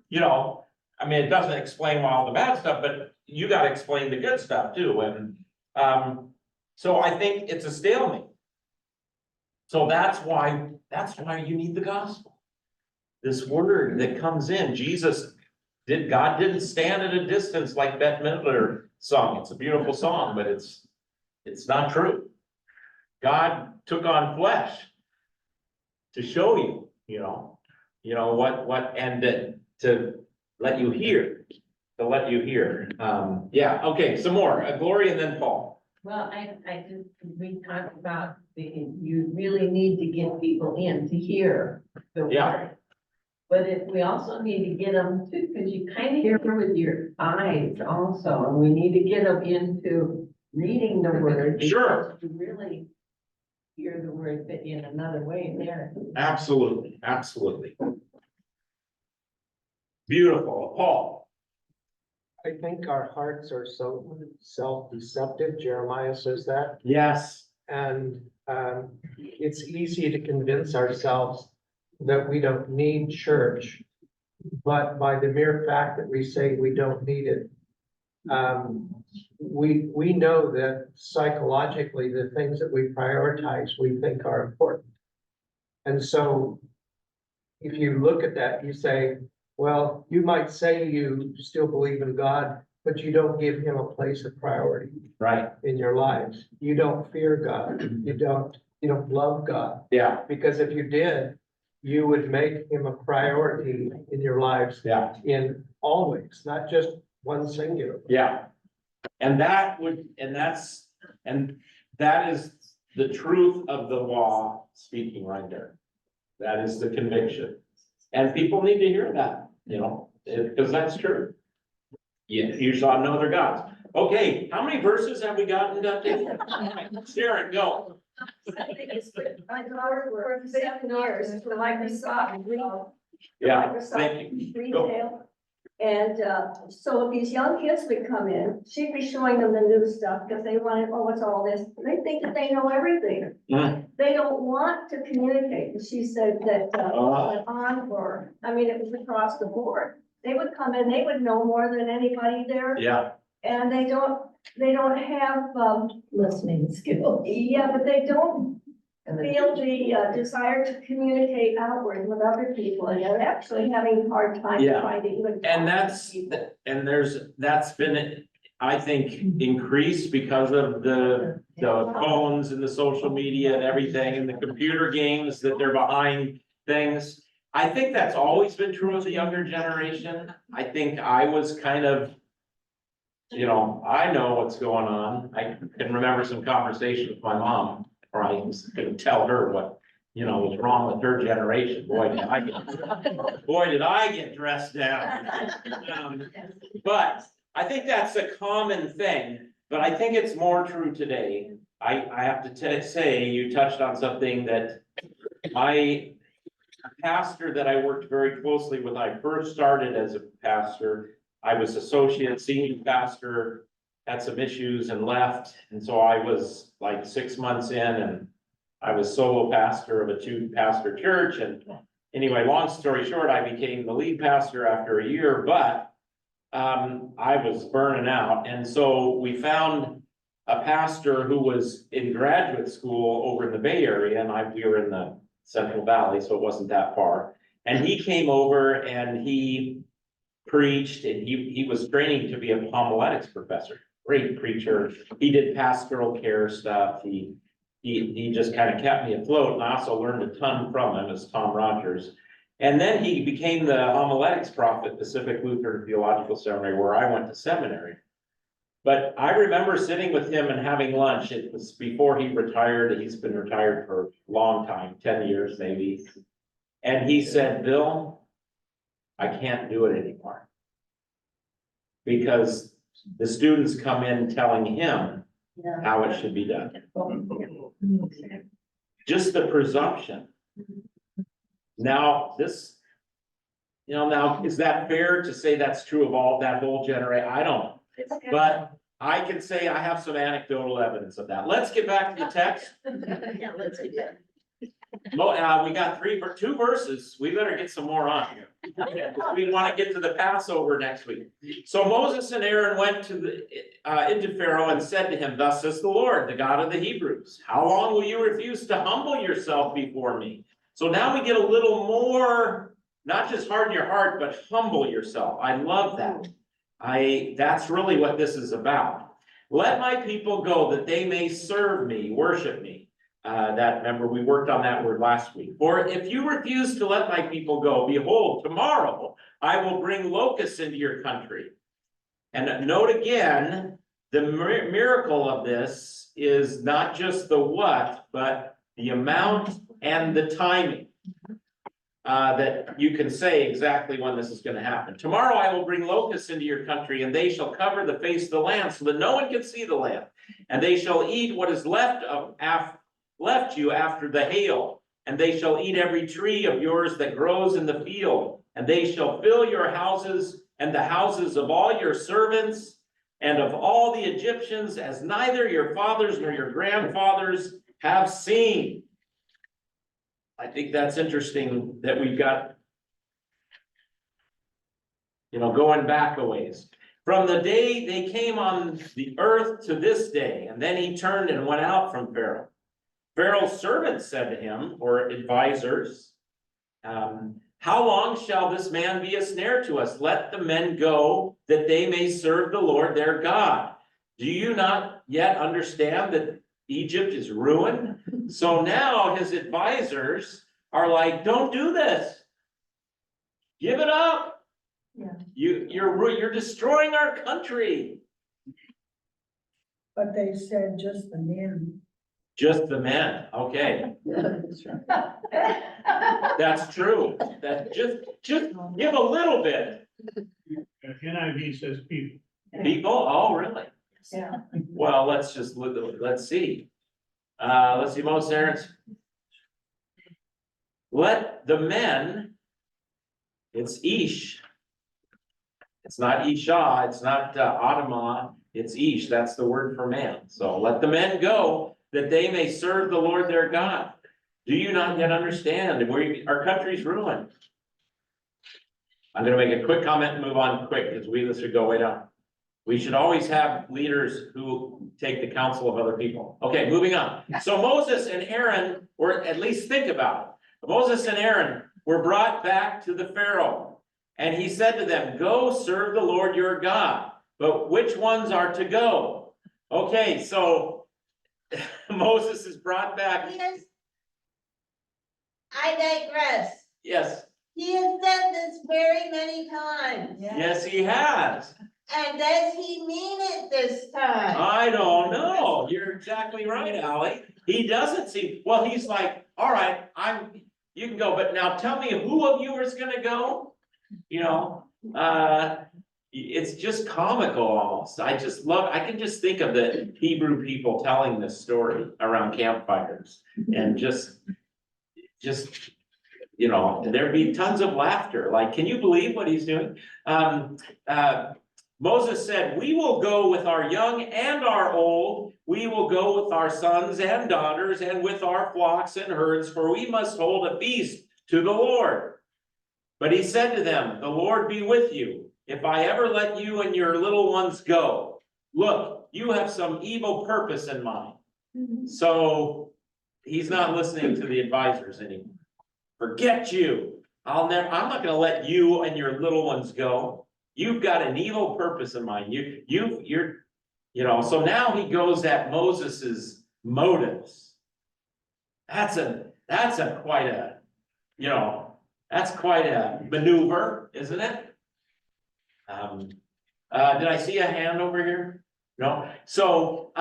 Speaker 2: You know, I mean, it doesn't explain all the bad stuff, but you gotta explain the good stuff too, and so I think it's a stalemate. So that's why you need the gospel. This word that comes in, God didn't stand at a distance like Bette Midler song. It's a beautiful song, but it's not true. God took on flesh to show you, you know what, and to let you hear, yeah, okay, some more, Gloria and then Paul.
Speaker 5: Well, we talked about you really need to get people in to hear the
Speaker 2: Yeah.
Speaker 5: word. But we also need to get them too, because you kind of hear with your eyes also, and we need to get them into reading the word.
Speaker 2: Sure.
Speaker 5: To really hear the word in another way there.
Speaker 2: Absolutely. Beautiful, Paul.
Speaker 3: I think our hearts are so self-deceptive. Jeremiah says that.
Speaker 2: Yes.
Speaker 3: And it's easy to convince ourselves that we don't need church. But by the mere fact that we say we don't need it, we know that psychologically, the things that we prioritize, we think are important. And so if you look at that, you say, well, you might say you still believe in God, but you don't give him a place of priority.
Speaker 2: Right.
Speaker 3: In your lives. You don't fear God. You don't love God.
Speaker 2: Yeah.
Speaker 3: Because if you did, you would make him a priority in your lives.
Speaker 2: Yeah.
Speaker 3: In always, not just one singular.
Speaker 2: Yeah. And that is the truth of the law speaking right there. That is the conviction. And people need to hear that, you know, because that's true. Yeah, you saw no other gods. Okay, how many verses have we gotten done? Sharon, go.
Speaker 6: I think it's, my daughter worked for 7 years for Microsoft.
Speaker 2: Yeah,
Speaker 6: Microsoft
Speaker 2: thank you. Go.
Speaker 6: Retail. And so if these young kids would come in, she'd be showing them the new stuff because they wanted, oh, what's all this? They think that they know everything. They don't want to communicate. And she said that went on for, I mean, it was across the board. They would come in, they would know more than anybody there.
Speaker 2: Yeah.
Speaker 6: And they don't have
Speaker 4: Listening skill.
Speaker 6: yeah, but they don't feel the desire to communicate outward with other people, and they're actually having a hard time
Speaker 2: Yeah.
Speaker 6: trying to even.
Speaker 2: And
Speaker 6: talk to people.
Speaker 2: that's been, I think, increased because of the phones and the social media and everything and the computer games that they're behind things. I think that's always been true of the younger generation. I think I was kind of, you know, I know what's going on. I can remember some conversation with my mom, or I was gonna tell her what, you know, was wrong with her generation. Boy, did I get dressed down. But I think that's a common thing, but I think it's more true today. I have to say, you touched on something that my pastor that I worked very closely with, I first started as a pastor. I was associate senior pastor, had some issues and left. And so I was like 6 months in and I was solo pastor of a 2-pastor church. And anyway, long story short, I became the lead pastor after a year, but I was burning out. And so we found a pastor who was in graduate school over in the Bay Area, and we were in the Central Valley, so it wasn't that far. And he came over and he preached, and he was training to be a homiletics professor. Great preacher. He did pastoral care stuff. He just kind of kept me afloat, and I also learned a ton from him as Tom Rogers. And then he became the homiletics prof at Pacific Lutheran Theological Seminary, where I went to seminary. But I remember sitting with him and having lunch. It was before he retired. He's been retired for a long time, 10 years maybe. And he said, Bill, I can't do it anymore. Because the students come in telling him how it should be done. Just the presumption. Now, this, now, is that fair to say that's true of all that whole generation? I don't know. But I can say I have some anecdotal evidence of that. Let's get back to the text.
Speaker 6: Yeah, let's do that.
Speaker 2: Well, we got 2 verses. We better get some more on here. We want to get to the Passover next week. So Moses and Aaron went to into Pharaoh and said to him, "Thus says the Lord, the God of the Hebrews, how long will you refuse to humble yourself before me?" So now we get a little more, not just harden your heart, but humble yourself. I love that. That's really what this is about. Let my people go that they may serve me, worship me. Remember, we worked on that word last week. For if you refuse to let my people go, behold, tomorrow I will bring locusts into your country. And note again, the miracle of this is not just the what, but the amount and the timing. That you can say exactly when this is going to happen. Tomorrow I will bring locusts into your country, and they shall cover the face of the land so that no one can see the land. And they shall eat what is left you after the hail. And they shall eat every tree of yours that grows in the field. And they shall fill your houses and the houses of all your servants and of all the Egyptians, as neither your fathers nor your grandfathers have seen. I think that's interesting that we've got, going back a ways. From the day they came on the earth to this day, and then he turned and went out from Pharaoh. Pharaoh's servants said to him, or advisors, how long shall this man be a snare to us? Let the men go that they may serve the Lord their God. Do you not yet understand that Egypt is ruined? So now his advisors are like, don't do this. Give it up.
Speaker 8: Yeah.
Speaker 2: You're destroying our country.
Speaker 8: But they said just the men.
Speaker 2: Just the men, okay. That's true. That just give a little bit.
Speaker 3: NIV says people.
Speaker 2: People, oh, really?
Speaker 8: Yeah.
Speaker 2: Well, let's see. Let's see, Moses, Aaron's. Let the men, it's Ish. It's not Isha, it's not Adamah, it's Ish, that's the word for man. So let the men go that they may serve the Lord their God. Do you not yet understand? Our country's ruined. I'm gonna make a quick comment and move on quick, because this should go way down. We should always have leaders who take the counsel of other people. Okay, moving on. So Moses and Aaron, or at least think about it. Moses and Aaron were brought back to the Pharaoh, and he said to them, go serve the Lord your God. But which ones are to go? Okay, so Moses is brought back.
Speaker 1: Yes. I digress.
Speaker 2: Yes,
Speaker 1: He has said this very many times.
Speaker 2: yes, he has.
Speaker 1: And does he mean it this time?
Speaker 2: I don't know. You're exactly right, Ally. He doesn't seem, well, he's like, all right, you can go, but now tell me who of you is gonna go? You know, it's just comical almost. I can just think of the Hebrew people telling this story around campfires and just, you know, there'd be tons of laughter. Like, can you believe what he's doing? Moses said, we will go with our young and our old. We will go with our sons and daughters and with our flocks and herds, for we must hold a feast to the Lord. But he said to them, the Lord be with you. If I ever let you and your little ones go, look, you have some evil purpose in mind. So he's not listening to the advisors anymore. Forget you. I'm not gonna let you and your little ones go. You've got an evil purpose in mind. You're, you know, so now he goes at Moses's motives. That's quite a, you know, that's quite a maneuver, isn't it? Did I see a hand over here? No? So,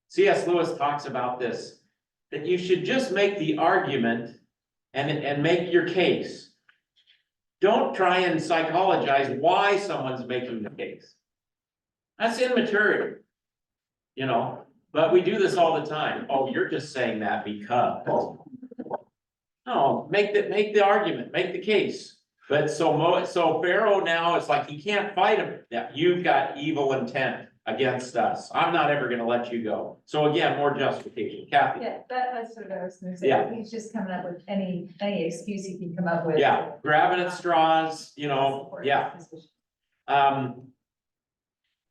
Speaker 2: C.S. Lewis talks about this, that you should just make the argument and make your case. Don't try and psychologize why someone's making the case. That's immaterial, you know, but we do this all the time. Oh, you're just saying that because. No, make the argument, make the case. But so Pharaoh now is like, he can't fight him. Yeah, you've got evil intent against us. I'm not ever gonna let you go. So again, more justification. Kathy?
Speaker 4: Yeah, that's what I was gonna say.
Speaker 2: Yeah.
Speaker 4: He's just coming up with any excuse he can come up with.
Speaker 2: Yeah, grabbing at straws, you know, yeah.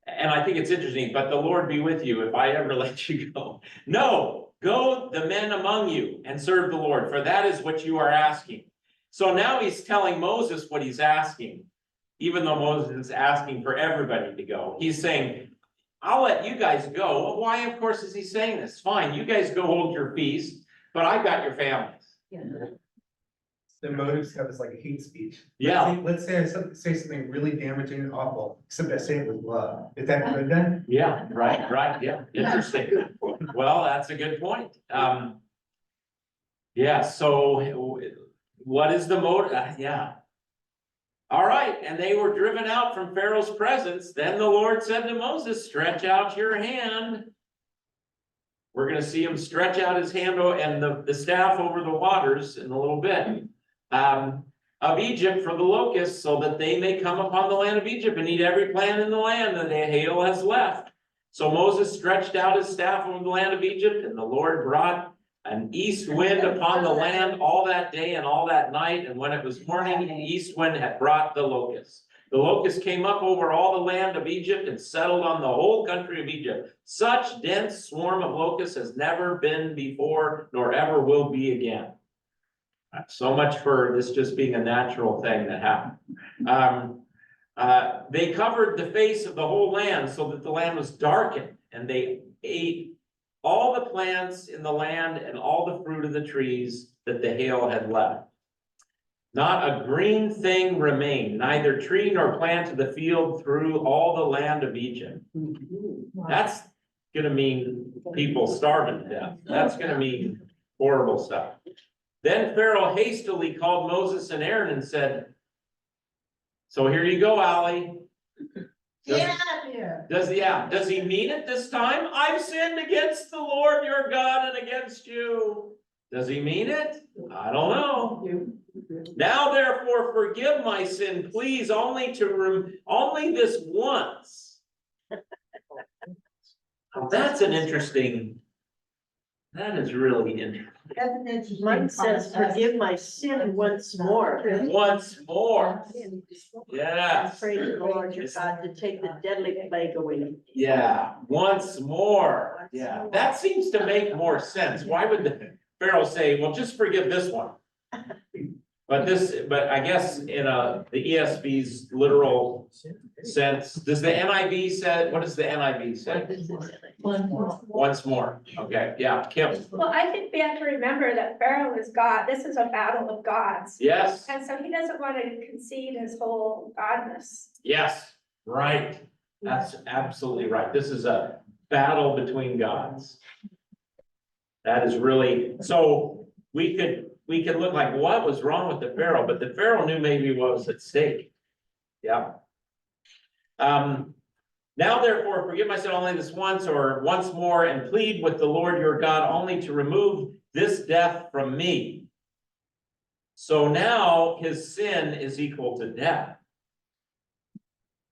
Speaker 2: And I think it's interesting, but the Lord be with you if I ever let you go. No, go the men among you and serve the Lord, for that is what you are asking. So now he's telling Moses what he's asking, even though Moses is asking for everybody to go. He's saying, I'll let you guys go. Well, why, of course, is he saying this? Fine, you guys go hold your feast, but I've got your families.
Speaker 9: The motive stuff is like a hate speech.
Speaker 2: Yeah.
Speaker 9: Let's say I say something really damaging and awful, except I say it with love. Is that good then?
Speaker 2: Yeah, right, yeah, interesting. Well, that's a good point. Yeah, so what is the motive? Yeah. All right, and they were driven out from Pharaoh's presence. Then the Lord said to Moses, stretch out your hand. We're gonna see him stretch out his hand and the staff over the waters in a little bit. Of Egypt for the locusts, so that they may come upon the land of Egypt and eat every plant in the land that the hail has left. So Moses stretched out his staff over the land of Egypt, and the Lord brought an east wind upon the land all that day and all that night, and when it was morning, the east wind had brought the locusts. The locusts came up over all the land of Egypt and settled on the whole country of Egypt. Such dense swarm of locusts has never been before, nor ever will be again. So much for this just being a natural thing that happened. They covered the face of the whole land so that the land was darkened, and they ate all the plants in the land and all the fruit of the trees that the hail had left. Not a green thing remained, neither tree nor plant of the field through all the land of Egypt. That's gonna mean people starving to death. That's gonna mean horrible stuff. Then Pharaoh hastily called Moses and Aaron and said, so here you go, Allie.
Speaker 1: Get out of here.
Speaker 2: Does he mean it this time? I've sinned against the Lord your God and against you. Does he mean it? I don't know. Now therefore forgive my sin, please, only this once. That's an interesting, that is really interesting.
Speaker 1: That's an interesting
Speaker 7: Mine says,
Speaker 1: concept.
Speaker 7: forgive my sin once more.
Speaker 2: Once more. Yes.
Speaker 7: Pray to the Lord your God to take the deadly plague away.
Speaker 2: Yeah, once more. Yeah, that seems to make more sense. Why would the Pharaoh say, well, just forgive this one? But I guess in the ESV's literal sense, does the NIV say, what does the NIV say? Once more. Okay, yeah, Kim.
Speaker 10: Well, I think we have to remember that Pharaoh is God. This is a battle of gods.
Speaker 2: Yes,
Speaker 10: And so he doesn't want to concede his whole godness.
Speaker 2: yes, right. That's absolutely right. This is a battle between gods. That is really, so we could look like, what was wrong with the Pharaoh? But the Pharaoh knew maybe what was at stake. Yeah. Now therefore, forgive my sin only this once or once more, and plead with the Lord your God only to remove this death from me. So now his sin is equal to death.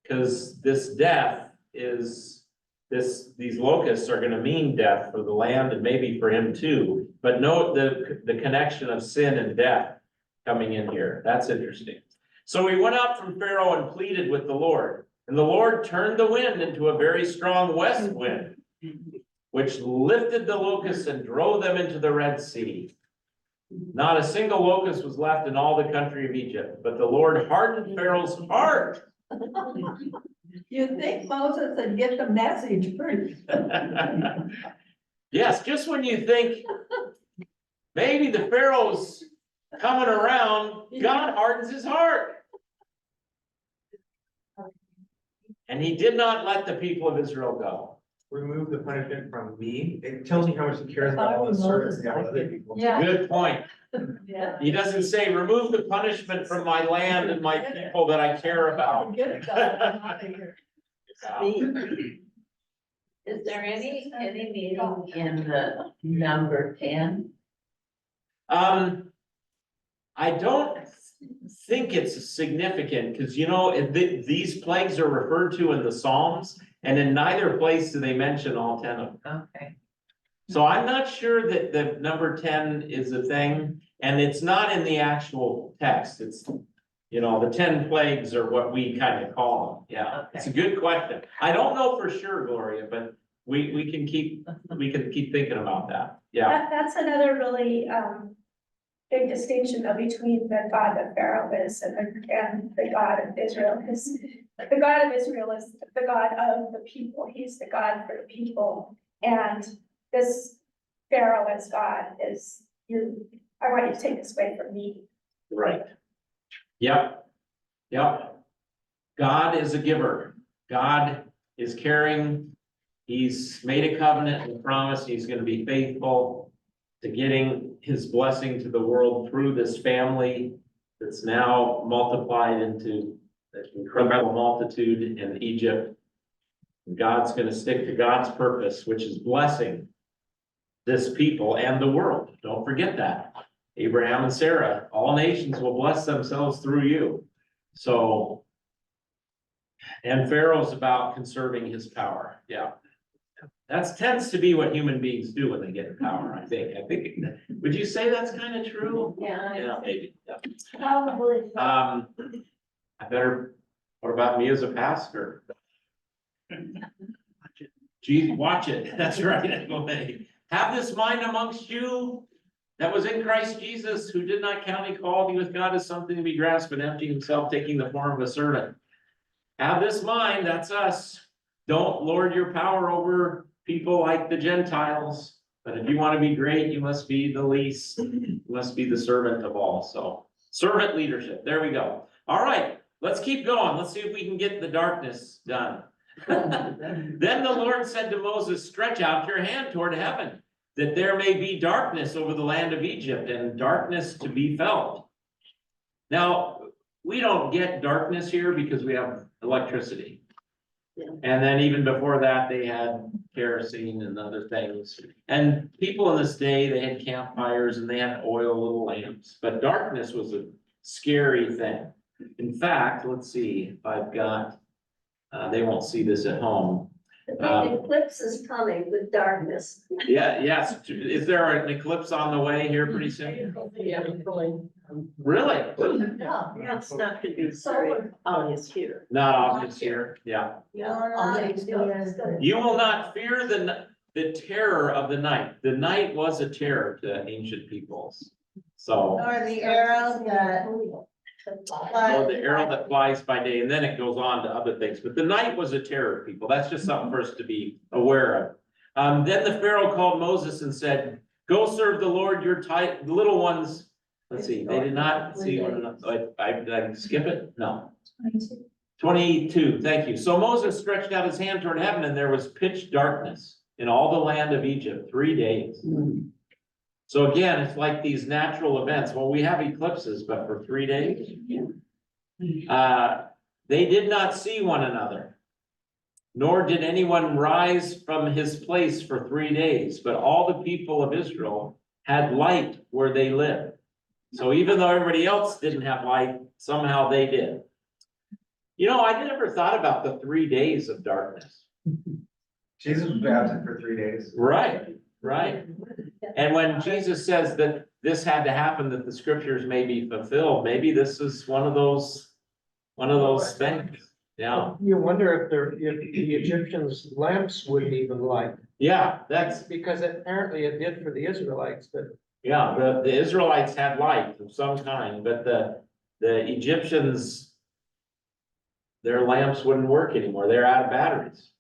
Speaker 2: Because this death is, these locusts are gonna mean death for the land and maybe for him too. But note the connection of sin and death coming in here. That's interesting. So he went up from Pharaoh and pleaded with the Lord. And the Lord turned the wind into a very strong west wind, which lifted the locusts and drove them into the Red Sea. Not a single locust was left in all the country of Egypt, but the Lord hardened Pharaoh's heart.
Speaker 7: You'd think Moses would get the message first.
Speaker 2: Yes, just when you think maybe the Pharaoh's coming around, God hardens his heart. And he did not let the people of Israel go.
Speaker 9: Remove the punishment from me. It tells me how much he cares about all the servants and all the other people.
Speaker 7: Yeah.
Speaker 2: Good point.
Speaker 7: Yeah.
Speaker 2: He doesn't say, remove the punishment from my land and my people that I care about.
Speaker 7: Forget it, God, I'm out of here.
Speaker 5: Is there any meaning in the number 10?
Speaker 2: I don't think it's significant, because you know, these plagues are referred to in the Psalms, and in neither place do they mention all 10 of them.
Speaker 5: Okay.
Speaker 2: So I'm not sure that the number 10 is a thing, and it's not in the actual text. It's, you know, the 10 plagues are what we kind of call them. Yeah, it's a good question. I don't know for sure, Gloria, but we can keep thinking about that. Yeah.
Speaker 10: That's another really, big distinction though between the God that Pharaoh is and the God of Israel. Because the God of Israel is the God of the people. He's the God for the people. And this Pharaoh as God is, I want you to take this away from me.
Speaker 2: Right. Yep. Yep. God is a giver. God is caring. He's made a covenant and promise he's going to be faithful to getting his blessing to the world through this family that's now multiplied into an incredible multitude in Egypt. God's going to stick to God's purpose, which is blessing this people and the world. Don't forget that. Abraham and Sarah, all nations will bless themselves through you. So, and Pharaoh's about conserving his power. Yeah. That tends to be what human beings do when they get power, I think. Would you say that's kind of true?
Speaker 5: Yeah.
Speaker 2: Yeah, maybe. Yeah.
Speaker 6: Probably.
Speaker 2: I better, what about me as a pastor? Geez, watch it. That's right. Have this mind amongst you that was in Christ Jesus, who did not count equality with God as something to be grasped, but emptied himself, taking the form of a servant. Have this mind, that's us. Don't lord your power over people like the Gentiles. But if you want to be great, you must be the least. You must be the servant of all. So servant leadership. There we go. All right, let's keep going. Let's see if we can get the darkness done. Then the Lord said to Moses, stretch out your hand toward heaven, that there may be darkness over the land of Egypt, and darkness to be felt. Now, we don't get darkness here because we have electricity. And then even before that, they had kerosene and other things. And people in this day, they had campfires and they had oil little lamps, but darkness was a scary thing. In fact, let's see if I've got, they won't see this at home.
Speaker 6: The big eclipse is coming with darkness.
Speaker 2: Yeah, yes. Is there an eclipse on the way here pretty soon?
Speaker 5: Yeah.
Speaker 2: Really?
Speaker 7: Yeah,
Speaker 5: It's not gonna be
Speaker 7: Solar.
Speaker 5: obvious here.
Speaker 2: Not obvious here, yeah. You will not fear the terror of the night. The night was a terror to ancient peoples. So,
Speaker 1: Or the arrow that.
Speaker 2: or the arrow that flies by day, and then it goes on to other things. But the night was a terror to people. That's just something for us to be aware of. Then the Pharaoh called Moses and said, go serve the Lord your the little ones. Let's see, they did not see one another. Did I skip it? No. 22, thank you. So Moses stretched out his hand toward heaven, and there was pitch darkness in all the land of Egypt 3 days. So again, it's like these natural events. Well, we have eclipses, but for 3 days. They did not see one another, nor did anyone rise from his place for 3 days, but all the people of Israel had light where they lived. So even though everybody else didn't have light, somehow they did. You know, I never thought about the 3 days of darkness.
Speaker 9: Jesus was absent for 3 days.
Speaker 2: Right, right. And when Jesus says that this had to happen, that the scriptures may be fulfilled, maybe this is one of those things. Yeah,
Speaker 3: You wonder if the Egyptians' lamps wouldn't even light,
Speaker 2: yeah, that's,
Speaker 3: because apparently it did for the Israelites, but
Speaker 2: yeah, the Israelites had light of some kind, but the Egyptians, their lamps wouldn't work anymore. They're out of batteries.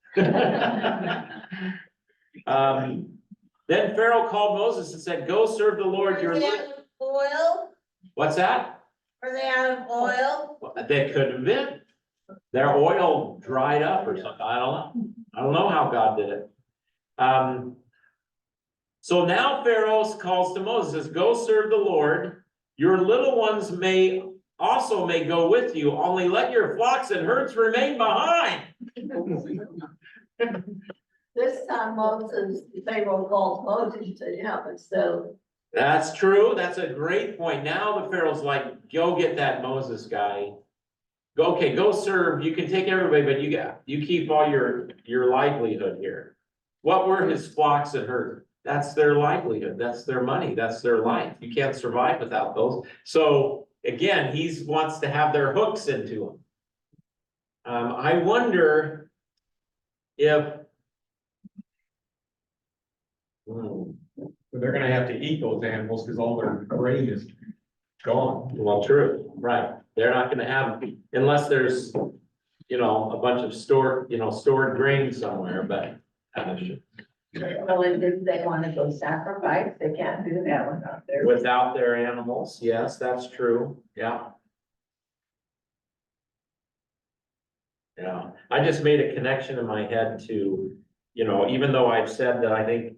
Speaker 2: Then Pharaoh called Moses and said, go serve the Lord your
Speaker 1: Are they
Speaker 2: Lord.
Speaker 1: out of oil?
Speaker 2: What's that?
Speaker 1: Are they out of oil?
Speaker 2: They could have been. Their oil dried up or something. I don't know. I don't know how God did it. So now Pharaoh calls to Moses, says, go serve the Lord. Your little ones may go with you, only let your flocks and herds remain behind.
Speaker 7: This time Moses, Pharaoh calls Moses to help instead of.
Speaker 2: That's true. That's a great point. Now the Pharaoh's like, go get that Moses guy. Go, okay, go serve. You can take everybody, but you keep all your livelihood here. What were his flocks and herds? That's their livelihood. That's their money. That's their life. You can't survive without those. So again, he wants to have their hooks into them. I wonder if
Speaker 11: They're gonna have to eat those animals because all their grain is gone.
Speaker 2: well, true, right. They're not gonna have, unless there's, a bunch of stored grain somewhere, but.
Speaker 5: Well, and if they wanna go sacrifice, they can't do that without their.
Speaker 2: Without their animals, yes, that's true, yeah. Yeah, I just made a connection in my head to, even though I've said that I think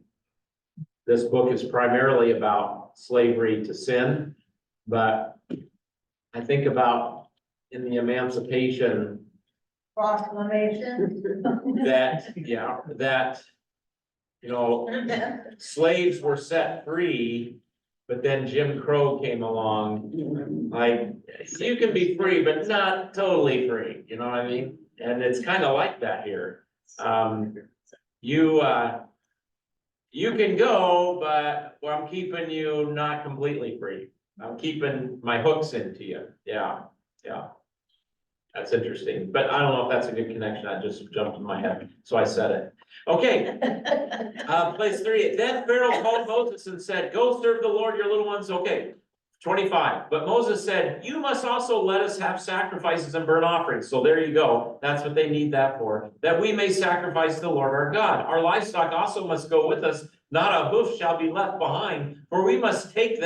Speaker 2: this book is primarily about slavery to sin, but I think about in the Emancipation
Speaker 1: Proclamation.
Speaker 2: that, slaves were set free, but then Jim Crow came along. Like, you can be free, but not totally free, you know what I mean? And it's kind of like that here. You can go, but I'm keeping you not completely free. I'm keeping my hooks into you. Yeah. That's interesting, but I don't know if that's a good connection. I just jumped in my head, so I said it. Okay. Place 3. Then Pharaoh called Moses and said, go serve the Lord your little ones. Okay. 25. But Moses said, you must also let us have sacrifices and burnt offerings. So there you go. That's what they need that for. That we may sacrifice the Lord our God. Our livestock also must go with us. Not a hoof shall be left behind, for we must take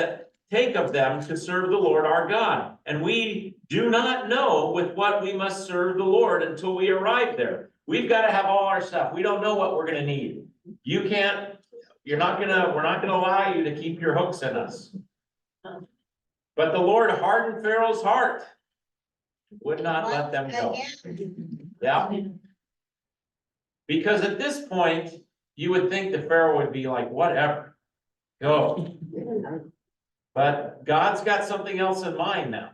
Speaker 2: of them to serve the Lord our God. And we do not know with what we must serve the Lord until we arrive there. We've got to have all our stuff. We don't know what we're going to need. We're not going to allow you to keep your hooks in us. But the Lord hardened Pharaoh's heart, would not let them go. Yeah. Because at this point, you would think the Pharaoh would be like, whatever, go. But God's got something else in mind now.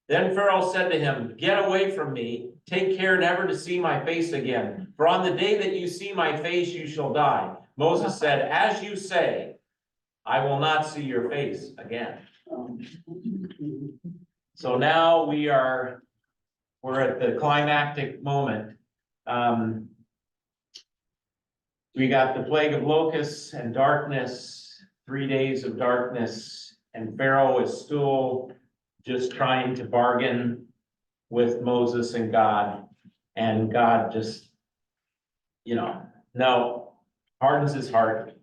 Speaker 2: Then Pharaoh said to him, get away from me, take care never to see my face again. For on the day that you see my face, you shall die. Moses said, as you say, I will not see your face again. So now we're at the climactic moment. We got the plague of locusts and darkness, 3 days of darkness, and Pharaoh is still just trying to bargain with Moses and God just, no, hardens his heart.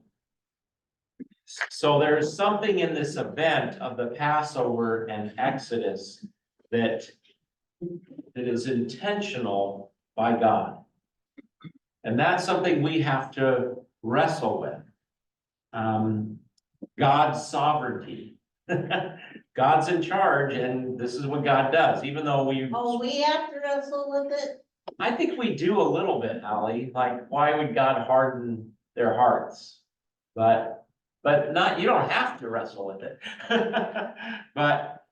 Speaker 2: So there's something in this event of the Passover and Exodus that is intentional by God. And that's something we have to wrestle with. God's sovereignty. God's in charge, and this is what God does, even though
Speaker 1: Oh, we have to wrestle with it?
Speaker 2: I think we do a little bit, Ally, like, why would God harden their hearts? But not, you don't have to wrestle with it. But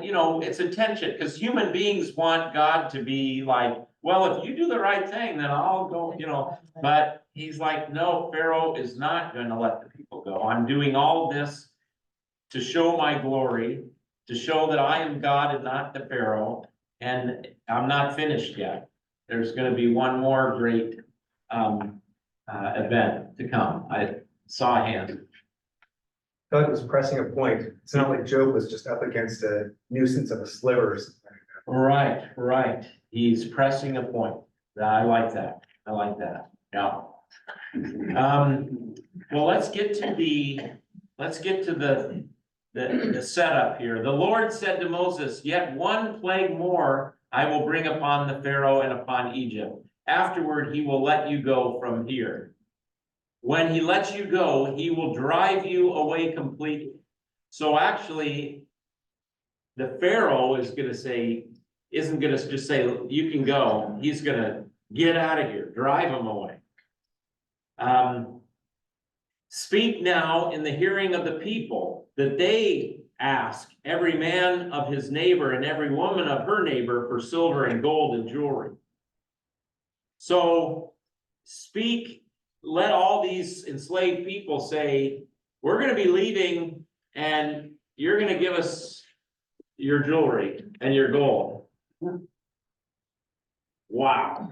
Speaker 2: you know, it's a tension, because human beings want God to be like, well, if you do the right thing, then I'll go, you know. But he's like, no, Pharaoh is not gonna let the people go. I'm doing all this to show my glory, to show that I am God and not the Pharaoh, and I'm not finished yet. There's gonna be one more great event to come. I saw a hand.
Speaker 9: God was pressing a point. It's not like Job was just up against a nuisance of a sliver or something like that.
Speaker 2: Right. He's pressing a point. I like that. I like that. Yeah. Well, let's get to the setup here. The Lord said to Moses, yet one plague more I will bring upon the Pharaoh and upon Egypt. Afterward, he will let you go from here. When he lets you go, he will drive you away completely. So actually, the Pharaoh is gonna say, isn't gonna just say, you can go. He's gonna get out of here, drive him away. Speak now in the hearing of the people, that they ask every man of his neighbor and every woman of her neighbor for silver and gold and jewelry. So speak, let all these enslaved people say, we're gonna be leaving and you're gonna give us your jewelry and your gold. Wow.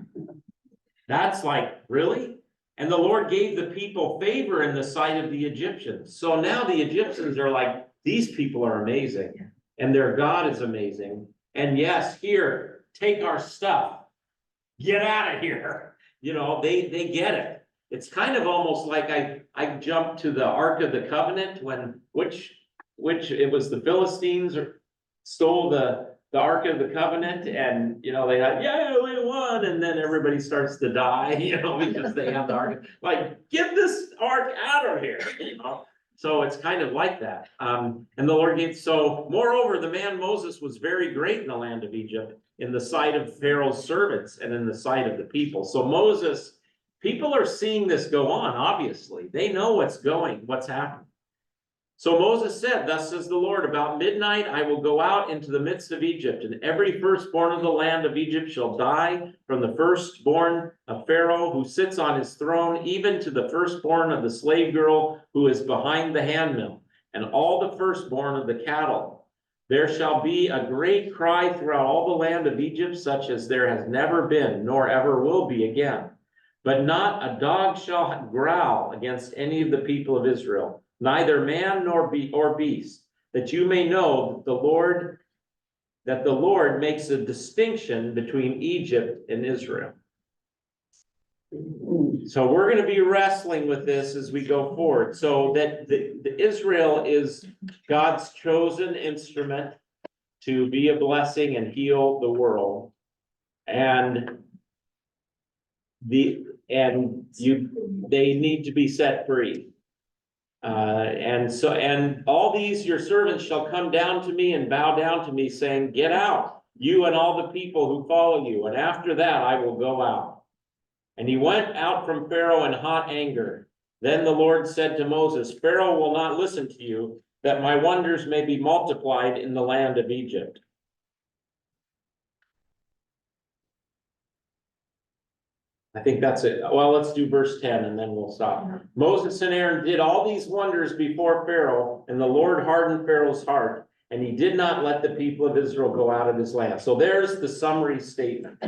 Speaker 2: That's like, really? And the Lord gave the people favor in the sight of the Egyptians. So now the Egyptians are like, these people are amazing and their God is amazing. And yes, here, take our stuff, get out of here. You know, they get it. It's kind of almost like I jumped to the Ark of the Covenant when, which it was the Philistines stole the Ark of the Covenant, and, you know, they had, yeah, we won, and then everybody starts to die, you know, because they have the Ark. Like, get this Ark out of here, you know? So it's kind of like that. And the Lord gave, so moreover, the man Moses was very great in the land of Egypt, in the sight of Pharaoh's servants and in the sight of the people. So Moses, people are seeing this go on, obviously. They know what's happening. So Moses said, thus says the Lord, about midnight I will go out into the midst of Egypt, and every firstborn of the land of Egypt shall die, from the firstborn of Pharaoh who sits on his throne, even to the firstborn of the slave girl who is behind the handmill, and all the firstborn of the cattle. There shall be a great cry throughout all the land of Egypt, such as there has never been, nor ever will be again. But not a dog shall growl against any of the people of Israel, neither man nor beast, that you may know that the Lord makes a distinction between Egypt and Israel. So we're going to be wrestling with this as we go forward. So that the Israel is God's chosen instrument to be a blessing and heal the world. And they need to be set free. And all these your servants shall come down to me and bow down to me, saying, get out, you and all the people who follow you, and after that I will go out. And he went out from Pharaoh in hot anger. Then the Lord said to Moses, Pharaoh will not listen to you, that my wonders may be multiplied in the land of Egypt. I think that's it. Well, let's do verse 10 and then we'll stop. Moses and Aaron did all these wonders before Pharaoh, and the Lord hardened Pharaoh's heart, and he did not let the people of Israel go out of his land. So there's the summary statement.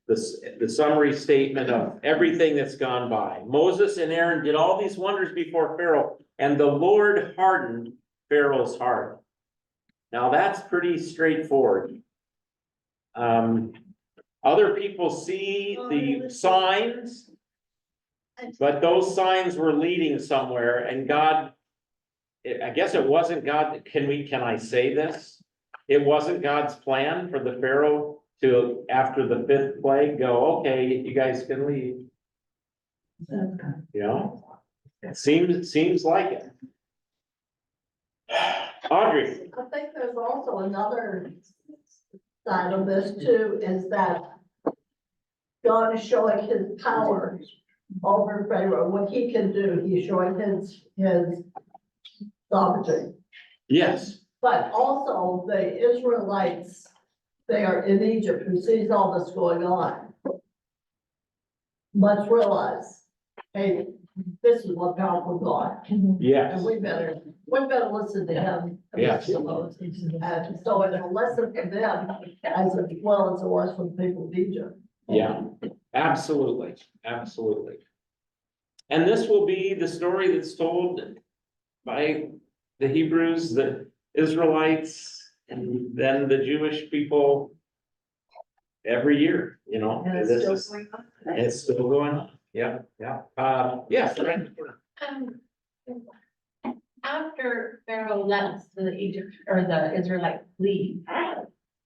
Speaker 2: The summary statement of everything that's gone by. Moses and Aaron did all these wonders before Pharaoh, and the Lord hardened Pharaoh's heart. Now that's pretty straightforward. Other people see the signs, but those signs were leading somewhere, and God, I guess it wasn't God, can I say this? It wasn't God's plan for the Pharaoh to, after the fifth plague, go, okay, you guys can leave. You know, It seems like it. Audrey,
Speaker 7: I think there's also another side of this too, is that God is showing his power over Pharaoh, what he can do, he's showing his sovereignty.
Speaker 2: yes,
Speaker 7: But also the Israelites, they are in Egypt, who sees all this going on, must realize, hey, this is what powerful God,
Speaker 2: yes,
Speaker 7: and we better listen to him.
Speaker 2: Yes.
Speaker 7: And so it's a lesson for them as well as it was for the people of Egypt.
Speaker 2: yeah, absolutely, absolutely. And this will be the story that's told by the Hebrews, the Israelites, and then the Jewish people every year, you know,
Speaker 4: And it's
Speaker 2: this
Speaker 4: still
Speaker 2: is,
Speaker 4: going on.
Speaker 2: it's still going on, yeah, yes.
Speaker 5: After Pharaoh lets the Egypt or the Israelites leave,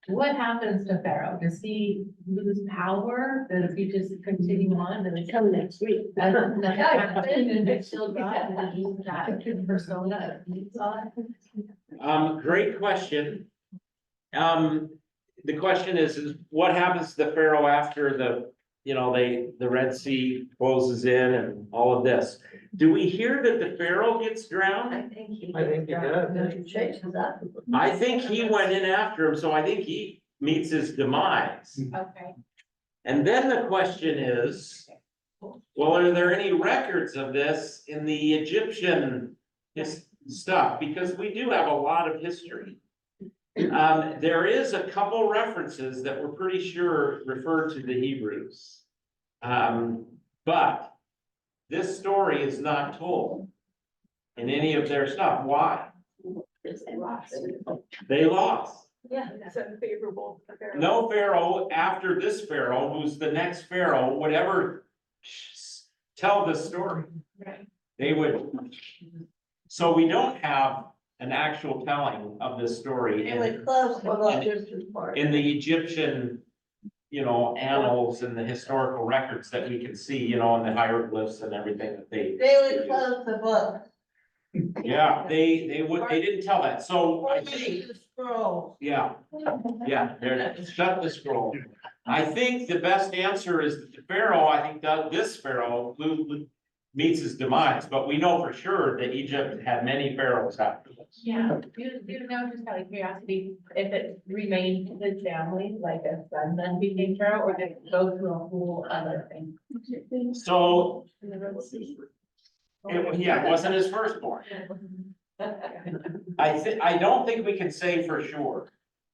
Speaker 5: what happens to Pharaoh? Does he lose power? Does he just continue on? Does he come next week? And nothing happened and it's still God and he uses that persona of Esau?
Speaker 2: Great question. The question is what happens to Pharaoh after the Red Sea closes in and all of this? Do we hear that the Pharaoh gets drowned?
Speaker 5: I think he
Speaker 7: It changes that.
Speaker 2: I think he went in after him, so I think he meets his demise.
Speaker 5: Okay.
Speaker 2: And then the question is, well, are there any records of this in the Egyptian stuff? Because we do have a lot of history. There is a couple references that we're pretty sure refer to the Hebrews. But this story is not told in any of their stuff. Why? They lost.
Speaker 5: Yeah, that's unfavorable.
Speaker 2: No Pharaoh after this Pharaoh, who's the next Pharaoh, would ever tell this story.
Speaker 5: Right.
Speaker 2: They would. So we don't have an actual telling of this story
Speaker 1: They would close the book.
Speaker 2: in the Egyptian, annals and the historical records that we can see, and the hieroglyphs and everything that they.
Speaker 1: They would close the book.
Speaker 2: Yeah, they didn't tell that, so I think,
Speaker 1: The scroll.
Speaker 2: yeah, there, shut the scroll. I think the best answer is that the Pharaoh, I think that this Pharaoh meets his demise, but we know for sure that Egypt had many pharaohs after this.
Speaker 5: Yeah, do you know, just out of curiosity, if it remained his family, like a son then became Pharaoh, or did it go through a whole other thing?
Speaker 2: So, it wasn't his firstborn. I don't think we can say for sure,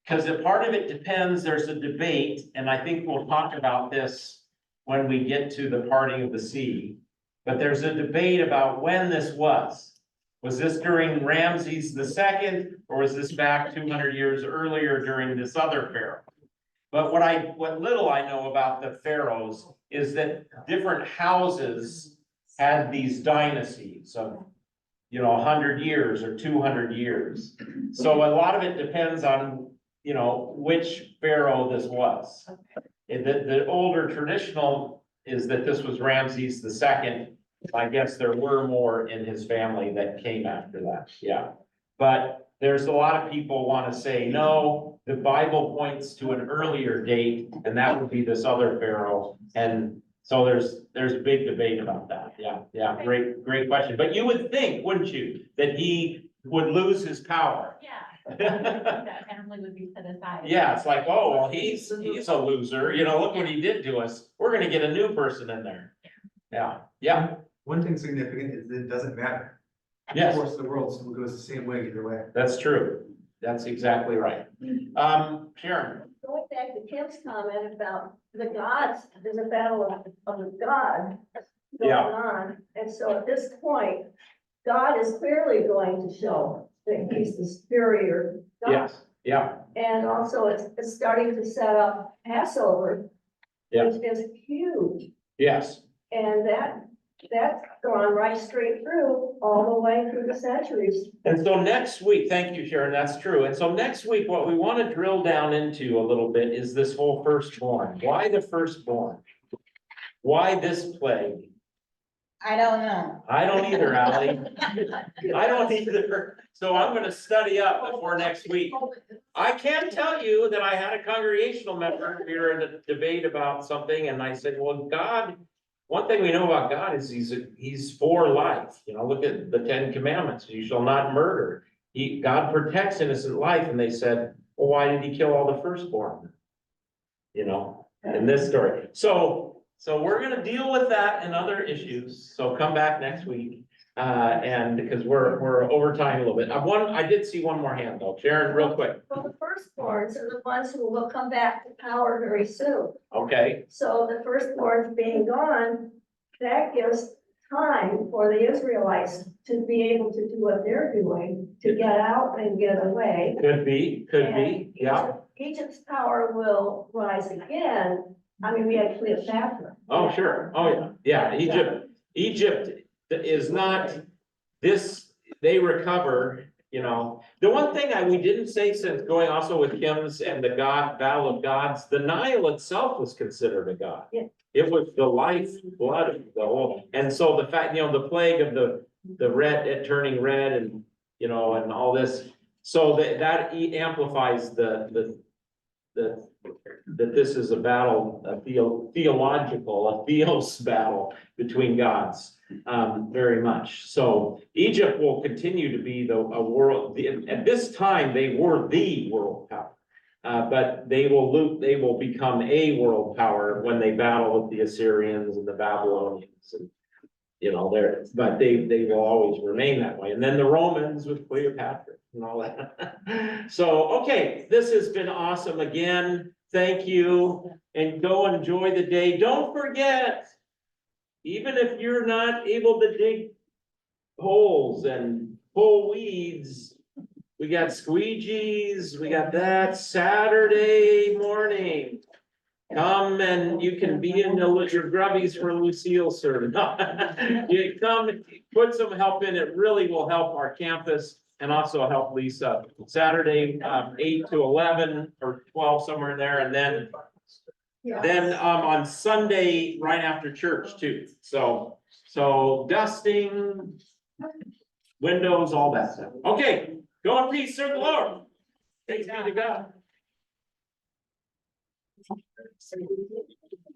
Speaker 2: because a part of it depends, there's a debate, and I think we'll talk about this when we get to the parting of the sea. But there's a debate about when this was. Was this during Ramses II, or was this back 200 years earlier during this other pharaoh? But what little I know about the pharaohs is that different houses had these dynasties of, 100 years or 200 years. So a lot of it depends on, which pharaoh this was. The older traditional is that this was Ramses II. I guess there were more in his family that came after that, yeah. But there's a lot of people want to say, no, the Bible points to an earlier date, and that would be this other pharaoh. And so there's a big debate about that, yeah, great question. But you would think, wouldn't you, that he would lose his power?
Speaker 5: Yeah. That family would be set aside.
Speaker 2: Yeah, it's like, oh, well, he's a loser, look what he did to us. We're gonna get a new person in there. Yeah.
Speaker 9: One thing significant is it doesn't matter.
Speaker 2: Yes.
Speaker 9: The course of the world still goes the same way either way.
Speaker 2: That's true. That's exactly right. Sharon,
Speaker 6: Going back to Kim's comment about the gods, there's a battle of the God going
Speaker 2: Yeah.
Speaker 6: on. And so at this point, God is clearly going to show that he's the superior God.
Speaker 2: yes, yeah,
Speaker 6: And also it's starting to set up Passover,
Speaker 2: Yeah.
Speaker 6: which is huge.
Speaker 2: yes.
Speaker 6: And that's gone right straight through, all the way through the centuries.
Speaker 2: And so next week, thank you, Sharon, that's true. And so next week, what we want to drill down into a little bit is this whole firstborn. Why the firstborn? Why this plague?
Speaker 1: I don't know.
Speaker 2: I don't either, Ally. I don't either. So I'm gonna study up before next week. I can tell you that I had a congregational member, we were in a debate about something, and I said, well, God, one thing we know about God is he's for life. You know, look at the 10 Commandments, you shall not murder. God protects innocent life, and they said, well, why did he kill all the firstborn? You know, in this story. So we're gonna deal with that and other issues, so come back next week. And because we're over time a little bit. I did see one more hand though, Sharon, real quick,
Speaker 6: Well, the firstborns are the ones who will come back to power very soon.
Speaker 2: okay?
Speaker 6: So the firstborns being gone, that gives time for the Israelites to be able to do what they're doing, to get out and get away.
Speaker 2: Could be, yeah.
Speaker 6: Egypt's power will rise again. I mean, we had Cleopatra.
Speaker 2: Oh, sure, oh, yeah, Egypt is not, they recover, you know. The one thing we didn't say since going also with Kim's and the Battle of Gods, the Nile itself was considered a god.
Speaker 6: Yeah.
Speaker 2: It was the life blood of the whole, and so the fact, the plague of the red, it turning red and, and all this. So that amplifies that this is a battle, a theos battle between gods, very much. So Egypt will continue to be a world, at this time, they were the world power. But they will become a world power when they battle with the Assyrians and the Babylonians and, but they will always remain that way. And then the Romans with Cleopatra and all that. So, okay, this has been awesome again. Thank you, and go enjoy the day. Don't forget, even if you're not able to dig holes and pull weeds, we got squeegees, we got that Saturday morning. Come and you can be in your grubbies for Lucille service. You come, put some help in, it really will help our campus and also help Lisa. Saturday, 8 to 11 or 12, somewhere in there, and then on Sunday, right after church too. So dusting, windows, all that stuff. Okay, go in peace, serve the Lord. Thanks be to God.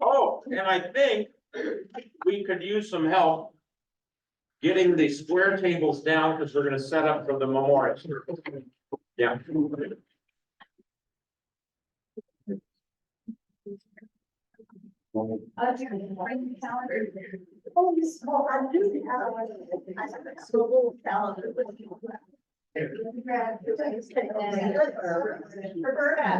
Speaker 2: Oh, and I think we could use some help getting the square tables down, because we're gonna set up for the memorial. Yeah.
Speaker 6: Oh, yes, well, I do have a little calendar with you. Roberta.